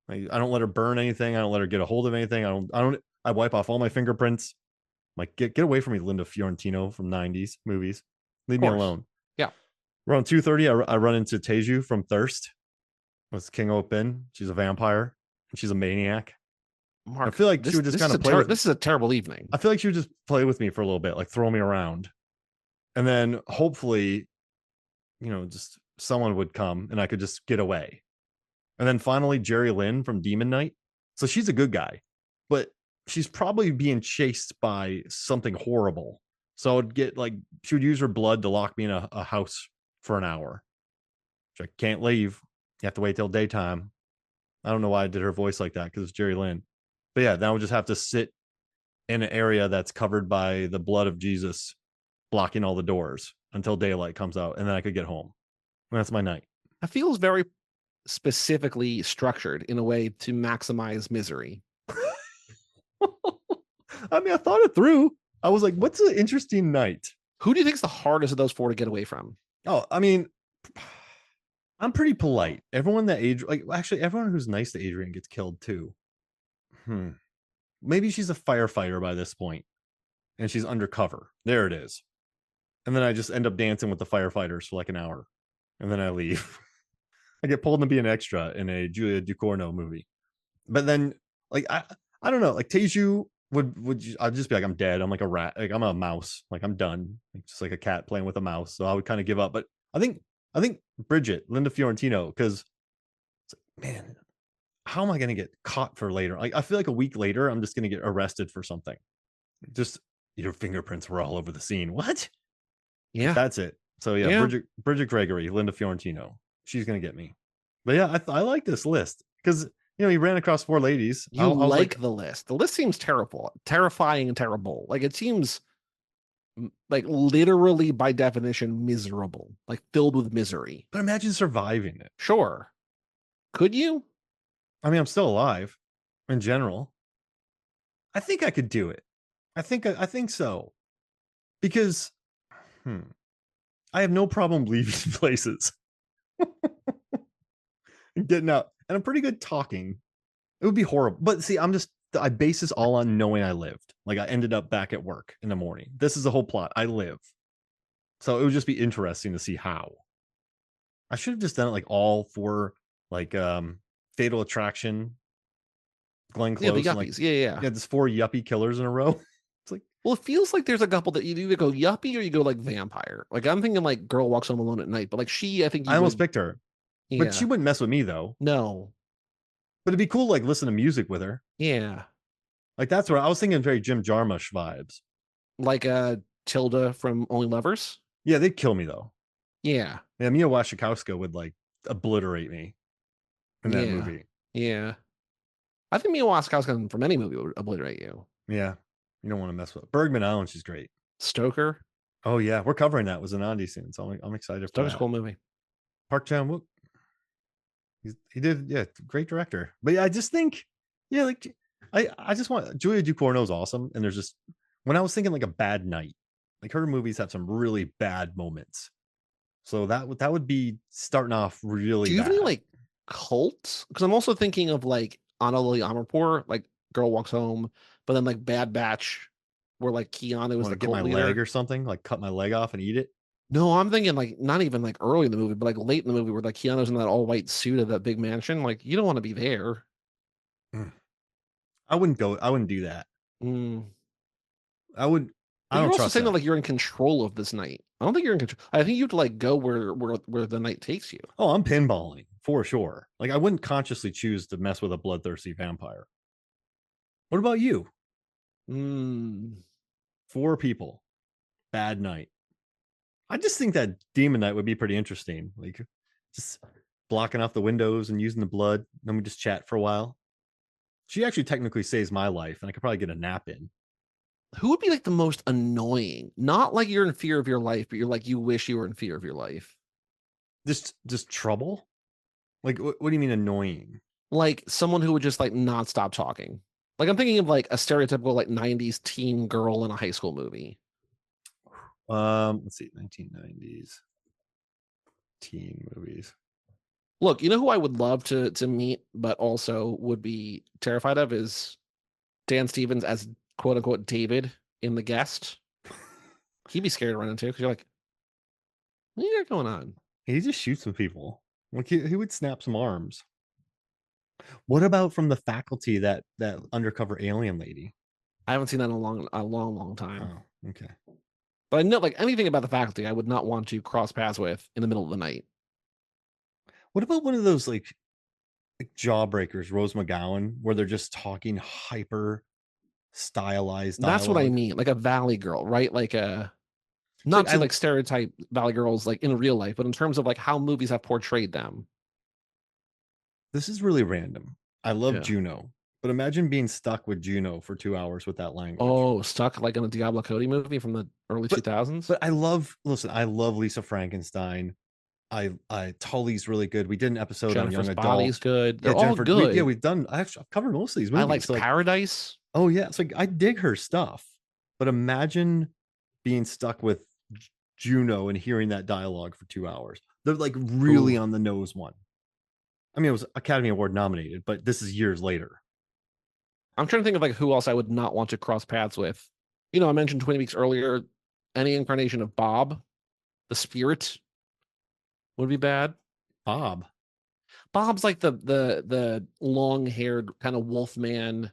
I don't let her burn anything. I don't let her get a hold of anything. I wipe off all my fingerprints. I'm like, get away from me, Linda Fiorentino from 90s movies. Leave me alone. Yeah. Around 2:30, I run into Teju from Thirst. With King Opin. She's a vampire and she's a maniac. Mark, I feel like she would just kind of play with me. This is a terrible evening. I feel like she would just play with me for a little bit, like throw me around. And then hopefully, just someone would come and I could just get away. And then finally, Jerry Lynn from Demon Knight. So she's a good guy, but she's probably being chased by something horrible. So I would she would use her blood to lock me in a house for an hour. Which I can't leave. You have to wait till daytime. I don't know why I did her voice like that because it's Jerry Lynn. But yeah, then I would just have to sit in an area that's covered by the blood of Jesus, blocking all the doors until daylight comes out, and then I could get home. And that's my night. It feels very specifically structured in a way to maximize misery. I mean, I thought it through. I was like, what's an interesting night? Who do you think is the hardest of those 4 to get away from? Oh, I mean, I'm pretty polite. Everyone everyone who's nice to Adrian gets killed too. Maybe she's a firefighter by this point and she's undercover. There it is. And then I just end up dancing with the firefighters for like an hour and then I leave. I get pulled to be an extra in a Julia Ducournau movie. But then I don't know, like Teju I'd just be like, I'm dead. I'm like a rat. Like I'm a mouse. Like I'm done. Like, just like a cat playing with a mouse. So I would kind of give up. But I think Bridget, Linda Fiorentino, because man, how am I going to get caught for later? Like, I feel like a week later, I'm just going to get arrested for something. Just your fingerprints were all over the scene. What? Yeah, like, that's it. So yeah, Bridget Gregory, Linda Fiorentino, she's going to get me. But yeah, I like this list because he ran across 4 ladies. I was like the list. The list seems terrifying, and terrible. Like it seems like literally by definition miserable, like filled with misery. But imagine surviving it. Sure, could you? I mean, I'm still alive in general. I think I could do it. I think so. Because I have no problem leaving places and getting out. And I'm pretty good talking. It would be horrible. But see, I base this all on knowing I lived. Like I ended up back at work in the morning. This is the whole plot. I live. So it would just be interesting to see how. I should have just done it like all for like Fatal Attraction, Glenn Close. Yeah, the yuppies. Yeah. Yeah, there's 4 yuppie killers in a row. It's like, well, it feels like there's a couple that you either go yuppie or you go like vampire. Like I'm thinking like Girl Walks Home Alone at Night, but like I think I almost picked her. Yeah. But she wouldn't mess with me though. No. But it'd be cool, like listen to music with her. Yeah. Like that's where I was thinking very Jim Jarmusch vibes. Like Tilda from Only Lovers. Yeah, they'd kill me though. Yeah. Yeah, Mia Wasikowska would like obliterate me in that movie. Yeah. I think Mia Wasikowska from any movie would obliterate you. Yeah. You don't want to mess with Bergman Island. She's great. Stoker. Oh yeah, we're covering that with Zanandi soon, so I'm excited for Stoker's that. a cool movie. Park Chan Wook. He did, yeah, great director. But yeah, I just think, yeah, like I just want Julia Ducournau's awesome, and there's just when I was thinking like a bad night, like her movies have some really bad moments. So that would be starting off really Do you have any bad. like cults? Because I'm also thinking of like Annalie Amirpour, like Girl Walks Home, but then like Bad Batch, where like Keanu was Want the to get cult my leader. leg or something, like cut my leg off and eat it. No, I'm thinking like not even like early in the movie, but like late in the movie where like Keanu's in that all white suit of that big mansion. Like you don't want to be there. Mm. I wouldn't go. I wouldn't do that. Mm. I would. I But you're don't also trust saying that that. like you're in control of this night. I don't think you're in control. I think you have to like go where the night takes you. Oh, I'm pinballing for sure. Like I wouldn't consciously choose to mess with a bloodthirsty vampire. What about you? Mm. 4 people. Bad night. I just think that demon night would be pretty interesting. Like just blocking off the windows and using the blood. Then we just chat for a while. She actually technically saves my life, and I could probably get a nap in. Who would be like the most annoying? Not like you're in fear of your life, but you're like you wish you were in fear of your life. Just trouble. Like what do you mean annoying? Like someone who would just like not stop talking. Like I'm thinking of like a stereotypical like 90s teen girl in a high school movie. Let's see, 1990s teen movies. Look, you know who I would love to meet, but also would be terrified of is Dan Stevens as quote unquote David in The Guest. He'd be scared to run into because you're like, what you got going on? He just shoots some people. Like he would snap some arms. What about from the faculty, that undercover alien lady? I haven't seen that in a long time. Oh, okay. But I know like anything about the faculty, I would not want to cross paths with in the middle of the night. What about one of those like Jawbreakers, Rose McGowan, where they're just talking hyper stylized That's what I dialogue? mean, like a Valley Girl, right? Like a It's not like to like stereotype Valley Girls like in real life, but in terms of like how movies have portrayed them. this is really random. I love Yeah. Juno, but imagine being stuck with Juno for 2 hours with that language. Oh, stuck like in a Diablo Cody movie from the early But 2000s. but I love Lisa Frankenstein. I Tully's really good. We did an episode on young Jennifer's Body's adult. good. Yeah, They're all Jennifer. good. We've done. I've covered most of these I movies. liked So like, Paradise. oh yeah, it's like I dig her stuff. But imagine being stuck with Juno and hearing that dialogue for 2 hours. They're like really Ooh. on the nose one. I mean, it was Academy Award nominated, but this is years later. I'm trying to think of like who else I would not want to cross paths with. You know, I mentioned Twin Peaks earlier. Any incarnation of Bob, the spirit, would be bad. Bob. Bob's like the long-haired kind of wolf man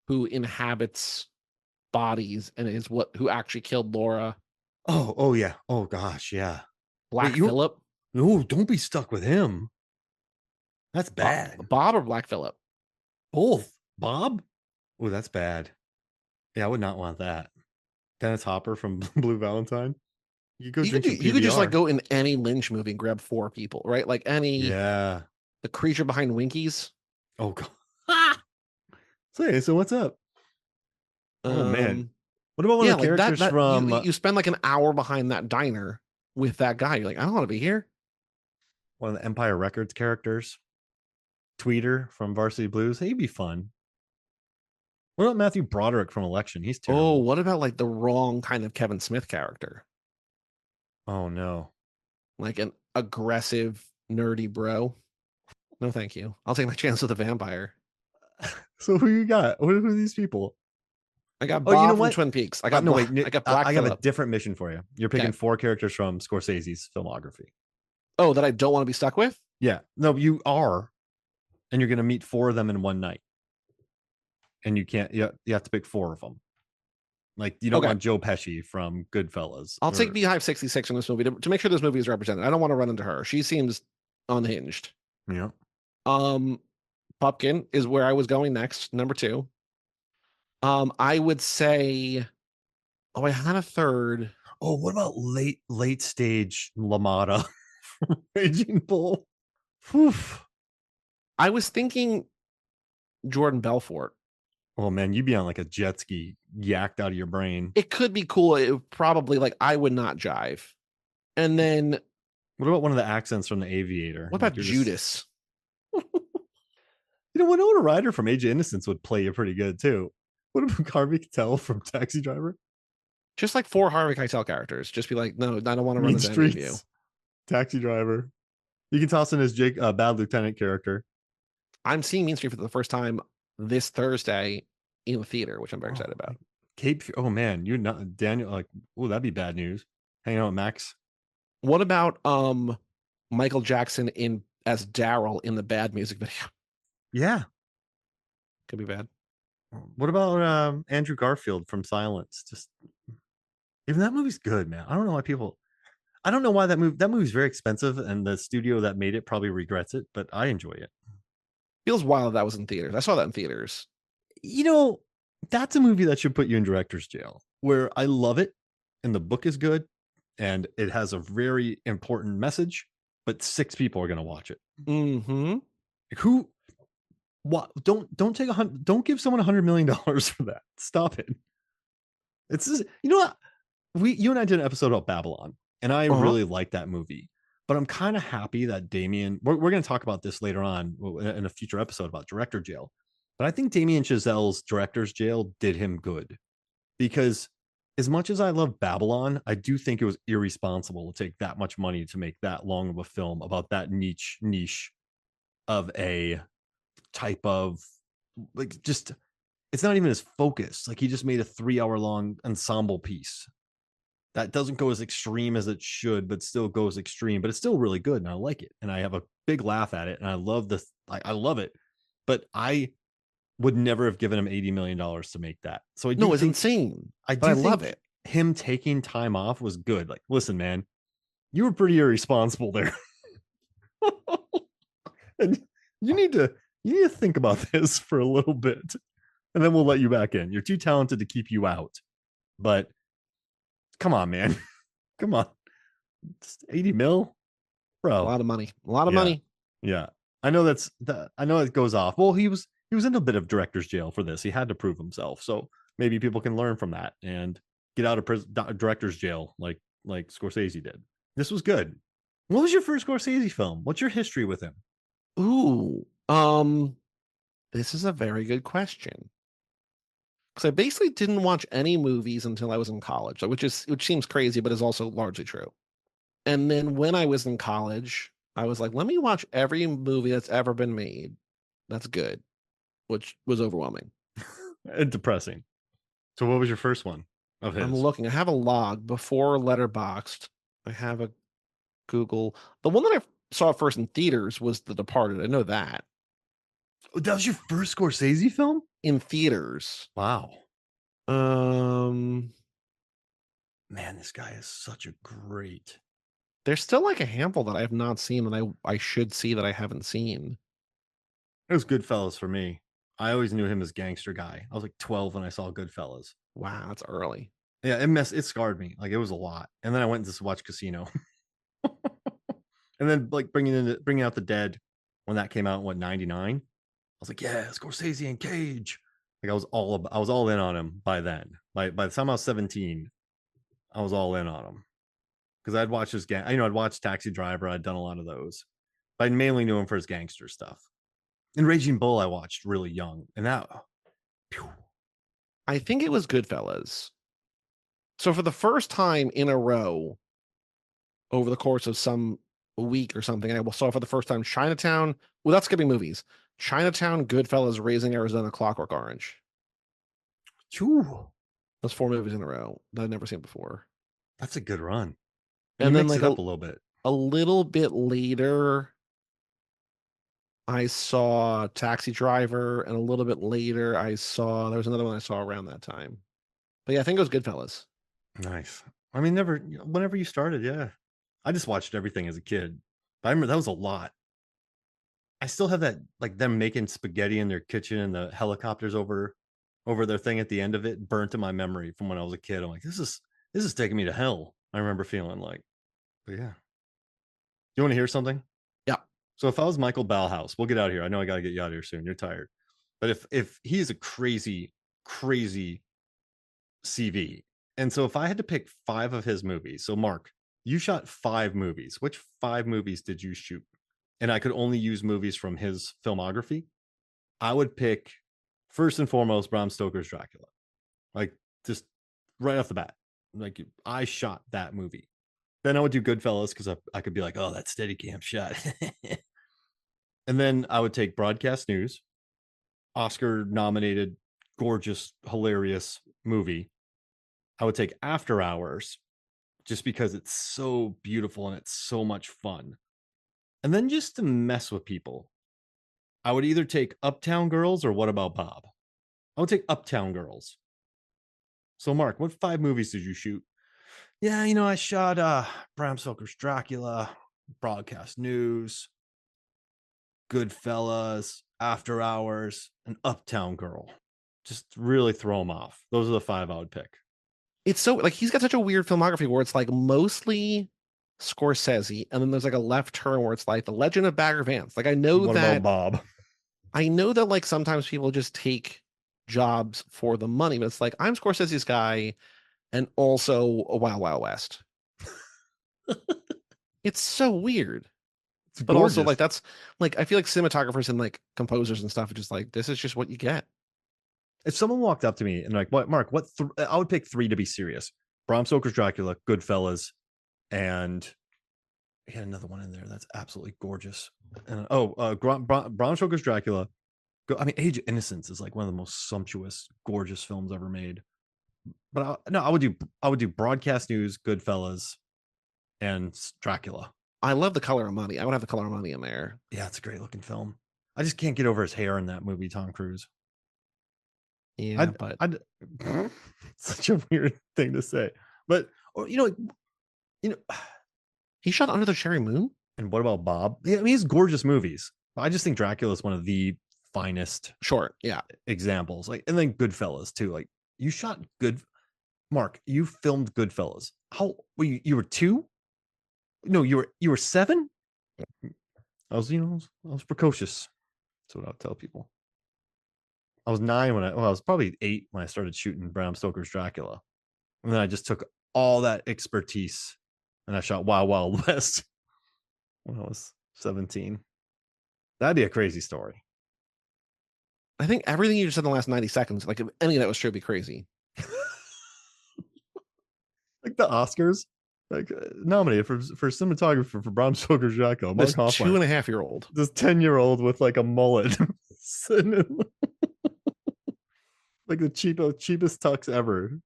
who inhabits bodies and is what who actually killed Laura. Oh yeah. Oh gosh, yeah. Black Wait, you Phillip. no, don't be stuck with him. That's bad. Bob or Black Phillip? Both. Bob? Oh, that's bad. Yeah, I would not want that. Dennis Hopper from Blue Valentine. You go drink some You could just like PBR. go in any Lynch movie and grab 4 people, right? Like any Yeah. the creature behind Winkies. Oh god. Ah! So what's up? Oh man. What about one Yeah, of the like characters that from you spend like an hour behind that diner with that guy. You're like, I don't want to be here. one of the Empire Records characters? Tweeter from Varsity Blues. He'd be fun. What about Matthew Broderick from Election? He's Oh, terrible. what about like the wrong kind of Kevin Smith character? Oh no. Like an aggressive, nerdy bro. No, thank you. I'll take my chance with a vampire. So who you got? Who are these people? I got Oh, you know Bob from what? Twin Peaks. I got No, Black, wait. I got Black I have a Phillip. different mission for you. You're picking Okay. 4 characters from Scorsese's filmography. Oh, that I don't want to be stuck with? Yeah. No, you are. And you're going to meet 4 of them in one night. And you can't, you have to pick 4 of them. Like, you don't Okay. want Joe Pesci from Goodfellas. I'll take Beehive 66 in this movie to make sure this movie is represented. I don't want to run into her. She seems unhinged. Yeah. Pupkin is where I was going next, number 2. I would say, oh, I had a third. Oh, what about late stage LaMotta from Raging Bull? Whew. I was thinking Jordan Belfort. Oh man, you'd be on like a jet ski, yacked out of your brain. It could be cool. It probably like I would not jive. And then What about one of the accents from The Aviator? what Like about you're just, Judas? Winona Ryder from Age of Innocence would play you pretty good too. What about Harvey Keitel from Taxi Driver? Just like 4 Harvey Keitel characters. Just be like, no, I don't want to run Mean into any of you. Streets, Taxi Driver. You can toss in his Jake Bad Lieutenant character. I'm seeing Mean Street for the first time this Thursday in the theater, which I'm very excited about. Cape. Oh man, you're not Daniel. Like, oh, that'd be bad news. Hanging out with Max. What about Michael Jackson in as Daryl in the Bad music video? Yeah. Could be bad. What about Andrew Garfield from Silence? Just even that movie's good, man. I don't know why people. I don't know why that movie's very expensive, and the studio that made it probably regrets it, but I enjoy it. Feels wild that was in theaters. I saw that in theaters. That's a movie that should put you in director's jail. Where I love it, and the book is good, and it has a very important message, but 6 people are going to watch it. Mm-hmm. Who? What? Don't give someone $100 million for that. Stop it. It's just, you know what? You and I did an episode about Babylon, and I really like that movie. But I'm kind of happy that Damien. We're going to talk about this later on in a future episode about director jail. But I think Damien Chazelle's director's jail did him good, because as much as I love Babylon, I do think it was irresponsible to take that much money to make that long of a film about that niche of a type of, like, just, it's not even his focus. Like, he just made a 3-hour long ensemble piece that doesn't go as extreme as it should, but still goes extreme, but it's still really good. And I like it. And I have a big laugh at it. And I love this. I love it, but I would never have given him $80 million to make that. So no, it's insane. I love it. Him taking time off was good. Like, listen, man, you were pretty irresponsible there. And you need to think about this for a little bit, and then we'll let you back in. You're too talented to keep you out. But come on, man. Come on. Just 80 mil, bro. A lot of money. A lot of money. Yeah. I know I know it goes off. Well, he was in a bit of director's jail for this. He had to prove himself. So maybe people can learn from that and get out of director's jail like Scorsese did. This was good. What was your first Scorsese film? What's your history with him? Ooh, this is a very good question. Because I basically didn't watch any movies until I was in college, which seems crazy, but is also largely true. And then when I was in college, I was like, let me watch every movie that's ever been made. That's good, which was overwhelming and depressing. So what was your first one of his? I'm looking. I have a log before Letterboxd. I have a Google. The one that I saw first in theaters was The Departed. I know that. That was your first Scorsese film? In theaters. Wow. Man, this guy is such a great. There's still like a handful that I have not seen that I should see that I haven't seen. It was Goodfellas for me. I always knew him as gangster guy. I was like 12 when I saw Goodfellas. Wow, that's early. Yeah, it scarred me. Like, it was a lot. And then I went and just watched Casino. And then like bringing out the Dead when that came out in 99. I was like, yeah, Scorsese and Cage. Like, I was all in on him by then. By the time I was 17, I was all in on him. Because I'd watched I'd watched Taxi Driver. I'd done a lot of those. But I mainly knew him for his gangster stuff. And Raging Bull I watched really young. And that, I think it was Goodfellas. So for the first time in a row, over the course of some week or something, I saw for the first time Chinatown, without skipping movies, Chinatown, Goodfellas, Raising Arizona, Clockwork Orange. Those 4 movies in a row that I'd never seen before. That's a good run. And then like it up a little bit. A little bit later, I saw Taxi Driver, and a little bit later there was another one I saw around that time. But yeah, I think it was Goodfellas. Nice. I mean, whenever you started, yeah. I just watched everything as a kid. But I remember that was a lot. I still have that, like, them making spaghetti in their kitchen and the helicopters over their thing at the end of it burnt in my memory from when I was a kid. I'm like, this is taking me to hell. I remember feeling like, but yeah. You want to hear something? Yeah. So if I was Michael Ballhaus, we'll get out of here. I know I got to get you out of here soon. You're tired. But if he is a crazy, crazy CV. And so if I had to pick 5 of his movies, so Mark, you shot 5 movies. Which 5 movies did you shoot? And I could only use movies from his filmography. I would pick first and foremost Bram Stoker's Dracula. Like just right off the bat. Like I shot that movie. Then I would do Goodfellas because I could be like, oh, that Steadicam shot. And then I would take Broadcast News, Oscar nominated, gorgeous, hilarious movie. I would take After Hours just because it's so beautiful and it's so much fun. And then just to mess with people, I would either take Uptown Girls or What About Bob? I would take Uptown Girls. So Mark, what 5 movies did you shoot? Yeah, I shot Bram Stoker's Dracula, Broadcast News, Goodfellas, After Hours, and Uptown Girl. Just really throw them off. Those are the 5 I would pick. It's so like he's got such a weird filmography where it's like mostly Scorsese, and then there's like a left turn where it's like The Legend of Bagger Vance. Like I know What that about Bob? I know that like sometimes people just take jobs for the money, but it's like I'm Scorsese's guy and also a Wild Wild West. It's so weird. It's But also gorgeous. like that's like I feel like cinematographers and like composers and stuff are just like this is just what you get. If someone walked up to me and like, what, Mark, I would pick 3 to be serious. Bram Stoker's Dracula, Goodfellas, and he had another one in there that's absolutely gorgeous. And Bram Stoker's Dracula. I mean, Age of Innocence is like one of the most sumptuous, gorgeous films ever made. But I would do Broadcast News, Goodfellas, and Dracula. I love The Color of Money. I would have The Color of Money in there. Yeah, it's a great looking film. I just can't get over his hair in that movie, Tom Cruise. Yeah, but such a weird thing to say. But or, you know, he shot Under the Cherry Moon. And What About Bob? Yeah, I mean, he's gorgeous movies. I just think Dracula is one of the finest Sure, yeah. examples. Like, and then Goodfellas too. Like, you shot good. Mark, you filmed Goodfellas. How were you? You were 2? No, you were 7. I was precocious. That's what I'll tell people. I was 9 I was probably 8 when I started shooting Bram Stoker's Dracula. And then I just took all that expertise and I shot Wild Wild West when I was 17. That'd be a crazy story. I think everything you just said in the last 90 seconds, like if any of that was true, would be crazy. Like the Oscars, like nominated for cinematographer for Bram Stoker's Dracula. This 2.5-year-old. This 10-year-old with like a mullet. Like the cheapest tux ever.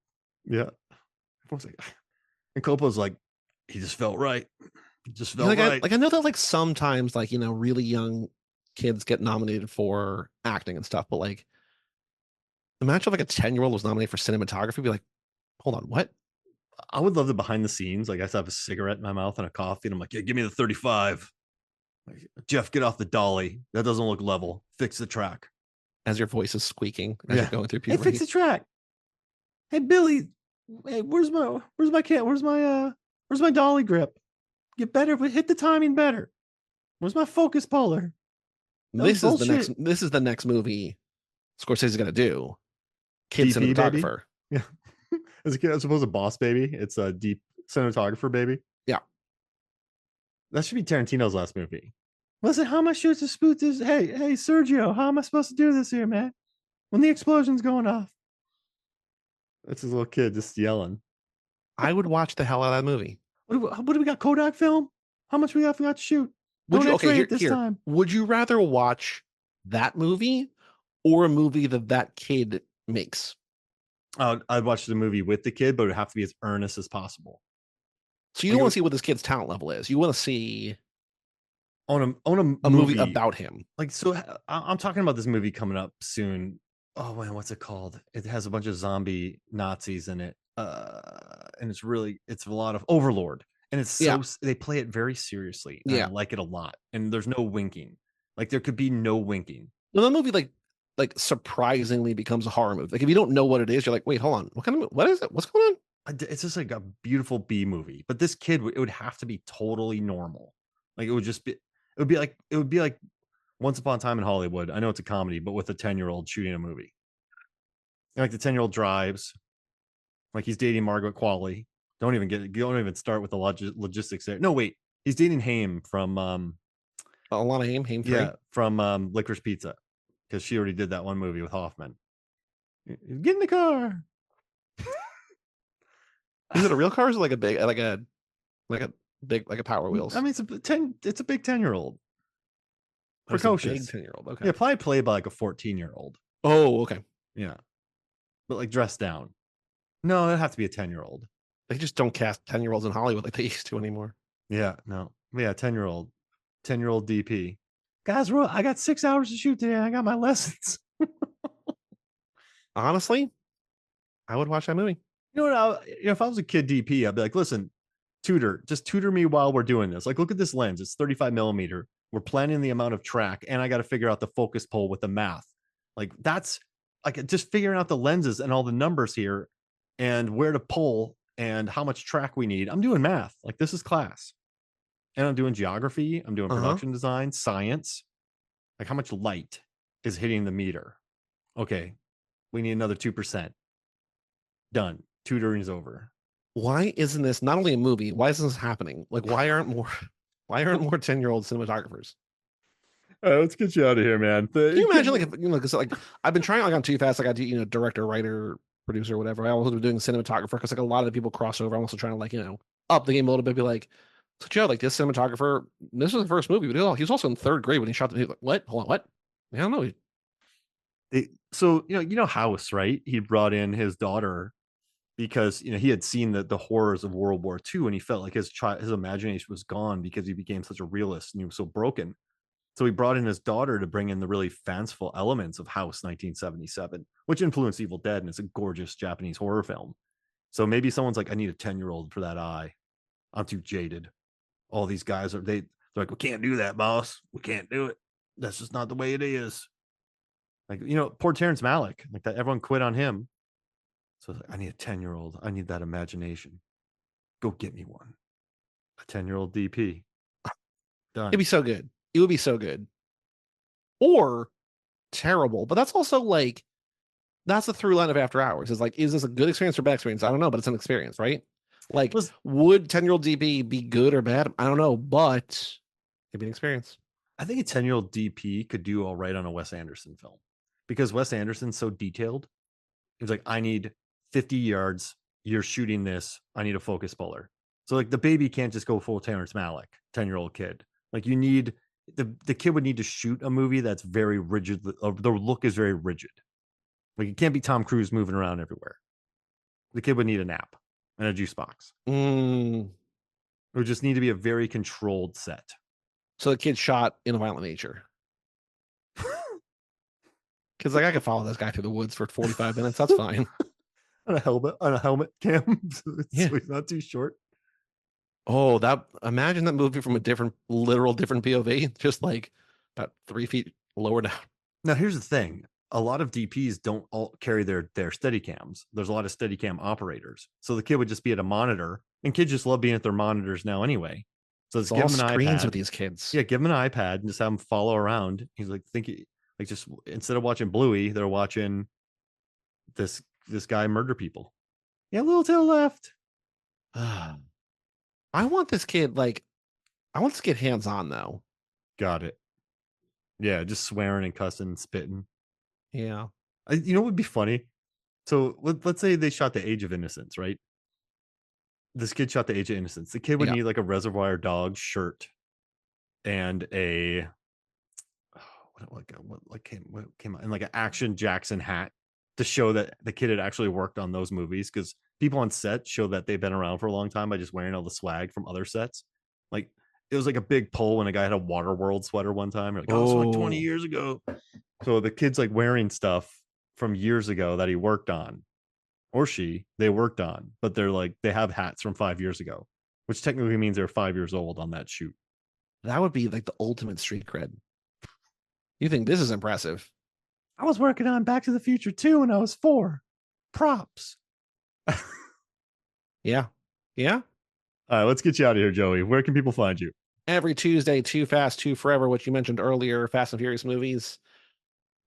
Yeah. And Coppola's like, he just felt right. He just felt right. I know that like sometimes like, really young kids get nominated for acting and stuff, but like imagine if like a 10-year-old was nominated for cinematography, be like, hold on, what? I would love the behind the scenes. Like I have a cigarette in my mouth and a coffee, and I'm like, yeah, give me the 35. Like, Jeff, get off the dolly. That doesn't look level. Fix the track. As your voice is squeaking as you're going through puberty. Hey, fix the track. Hey, Billy. Hey, where's my dolly grip? Get better, but hit the timing better. Where's my focus puller? This is the next movie Scorsese is gonna do. Kid DP, cinematographer. Baby? Yeah. As a kid, I suppose a boss baby. It's a deep cinematographer baby. Yeah. That should be Tarantino's last movie. Listen, how am I supposed to spoot this? Hey, Sergio, how am I supposed to do this here, man? When the explosion's going off. That's his little kid just yelling. I would watch the hell out of that movie. What do we got? Kodak film? How much we have to shoot? Time. Would you rather watch that movie or a movie that kid makes? I'd watch the movie with the kid, but it would have to be as earnest as possible. So you don't want to see what this kid's talent level is. You want to see on a movie about him. Like, so I'm talking about this movie coming up soon. Oh man, what's it called? It has a bunch of zombie Nazis in it. And it's a lot of Overlord. And it's they play it very seriously. I like it a lot. And there's no winking. Like there could be no winking. No, the movie like surprisingly becomes a horror movie. Like if you don't know what it is, you're like, wait, hold on. What is it? What's going on? It's just like a beautiful B movie. But this kid, it would have to be totally normal. Like it would be like Once Upon a Time in Hollywood. I know it's a comedy, but with a 10-year-old shooting a movie. And like the 10-year-old drives, like he's dating Margaret Qualley. Don't even start with the logistics there. No, wait, he's dating Haim from Alana Haim 3. yeah, from Licorice Pizza, because she already did that one movie with Hoffman. Get in the car. Is it a real car? Or is it like a big, like a big, like a Power Wheels? I mean, it's a big 10-year-old. Precocious. Big 10-year-old. Okay. Yeah, probably played by like a 14-year-old. Oh, okay. Yeah, but like dressed down. No, it'd have to be a 10-year-old. They just don't cast 10-year-olds in Hollywood like they used to anymore. Yeah, no. Yeah, 10-year-old DP. Guys, I got 6 hours to shoot today. I got my lessons. Honestly, I would watch that movie. You know what? If I was a kid DP, I'd be like, listen, just tutor me while we're doing this. Like, look at this lens. It's 35 millimeter. We're planning the amount of track, and I got to figure out the focus pull with the math. Like, that's like just figuring out the lenses and all the numbers here and where to pull and how much track we need. I'm doing math. Like, this is class. And I'm doing geography. I'm doing production design, science. Like, how much light is hitting the meter? Okay, we need another 2%. Done. Tutoring is over. Why isn't this not only a movie? Why isn't this happening? Like, why aren't more 10-year-old cinematographers? All right, let's get you out of here, man. Can you imagine, like, if, cause like I've been trying like on Too Fast, like I do, director, writer, producer, whatever. I also been doing cinematographer because like a lot of the people cross over. I'm also trying to like, up the game a little bit, be like, so Joe, like this cinematographer, this was the first movie, but he was also in 3rd grade when he shot the like, what? Hold on, what? I don't know. So House, right? He brought in his daughter because he had seen the horrors of World War II, and he felt like his imagination was gone because he became such a realist and he was so broken. So he brought in his daughter to bring in the really fanciful elements of House 1977, which influenced Evil Dead, and it's a gorgeous Japanese horror film. So maybe someone's like, I need a 10-year-old for that eye. I'm too jaded. All these guys they're like, we can't do that, boss. We can't do it. That's just not the way it is. Like, poor Terrence Malick, like that, everyone quit on him. So I need a 10-year-old. I need that imagination. Go get me one. A 10-year-old DP. Done. It'd be so good. It would be so good. Or terrible. But that's also like, that's the through line of After Hours. Is like, is this a good experience or bad experience? I don't know, but it's an experience, right? Like, would 10-year-old DP be good or bad? I don't know, but it'd be an experience. I think a 10-year-old DP could do all right on a Wes Anderson film because Wes Anderson's so detailed. He's like, I need 50 yards. You're shooting this. I need a focus puller. So like the baby can't just go full Terrence Malick, 10-year-old kid. Like you need the kid would need to shoot a movie that's very rigid. The look is very rigid. Like it can't be Tom Cruise moving around everywhere. The kid would need a nap and a juice box. It would just need to be a very controlled set. So the kid shot in a violent nature. Because like I could follow this guy through the woods for 45 minutes. That's fine. on a helmet cam. So he's not too short. Oh, imagine that movie from a literal different POV, just like about 3 feet lower down. Now here's the thing. A lot of DPs don't all carry their steady cams. There's a lot of steady cam operators. So the kid would just be at a monitor, and kids just love being at their monitors now anyway. So just give them an iPad with these kids. Yeah, give them an iPad and just have them follow around. He's like, just instead of watching Bluey, they're watching this guy murder people. Yeah, a little to the left. I want this kid hands on though. Got it. Yeah, just swearing and cussing and spitting. Yeah. You know what would be funny? So let's say they shot The Age of Innocence, right? This kid shot The Age of Innocence. The kid would need like a Reservoir Dogs shirt and a what came out and like an Action Jackson hat to show that the kid had actually worked on those movies, because people on set show that they've been around for a long time by just wearing all the swag from other sets. Like it was like a big pull when a guy had a Waterworld sweater one time. You're like, oh, it's like 20 years ago. So the kid's like wearing stuff from years ago that he worked on, or they worked on, but they're like, they have hats from 5 years ago, which technically means they're 5 years old on that shoot. That would be like the ultimate street cred. You think this is impressive? I was working on Back to the Future 2 when I was 4. Props. Yeah. All right, let's get you out of here, Joey. Where can people find you? every Tuesday, Too Fast, Too Forever, which you mentioned earlier, Fast and Furious movies.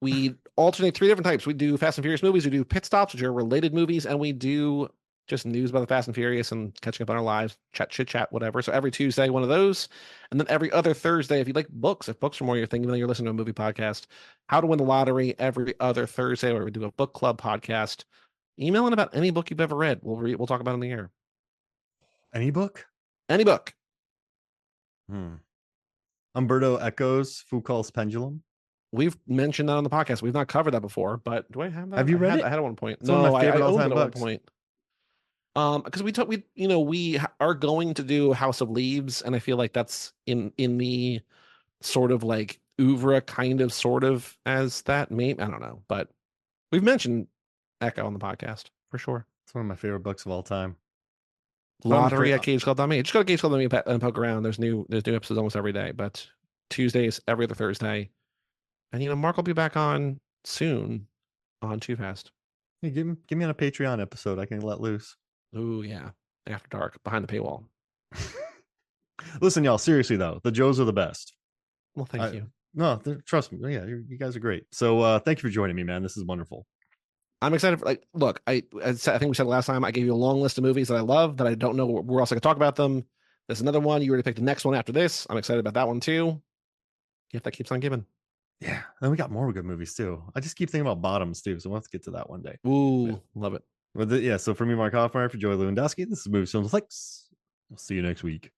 We alternate 3 different types. We do Fast and Furious movies, we do pit stops, which are related movies, and we do just news about the Fast and Furious and catching up on our lives, chit chat, whatever. So every Tuesday, one of those. And then every other Thursday, if you like books, if books are more your thing, even though you're listening to a movie podcast, How to Win the Lottery every other Thursday, where we do a book club podcast. Email in about any book you've ever read. We'll talk about it in the air. Any book? Any book. Umberto Eco's Foucault's Pendulum. We've mentioned that on the podcast. We've not covered that before, but do I have that? Have you read it? I had it at one point. It's one of my favorite I owned all-time it at one books. point. Because we are going to do House of Leaves, and I feel like that's in the sort of like oeuvre, kind of, sort of as that. Maybe I don't know, but we've mentioned Echo on the podcast for sure. It's one of my favorite books of all time. Lottery at GageClub.me. Just go to GageClub.me and poke around. There's new episodes almost every day, but Tuesdays every other Thursday. And Mark will be back on soon on Too Fast. Hey, give me on a Patreon episode. I can let loose. Oh yeah, After Dark, behind the paywall. Listen, y'all. Seriously though, the Joes are the best. Well, thank you. No, trust me. Yeah, you guys are great. So thank you for joining me, man. This is wonderful. I'm excited for, look, I think we said last time, I gave you a long list of movies that I love that I don't know where else I could talk about them. There's another one. You already picked the next one after this. I'm excited about that one too. If that keeps on giving. Yeah. And we got more good movies too. I just keep thinking about Bottoms too. So we'll have to get to that one day. Ooh, love it. So for me, Mark Hoffmeyer, for Joey Lewandowski, this is Movies, Films, Flicks. We'll see you next week.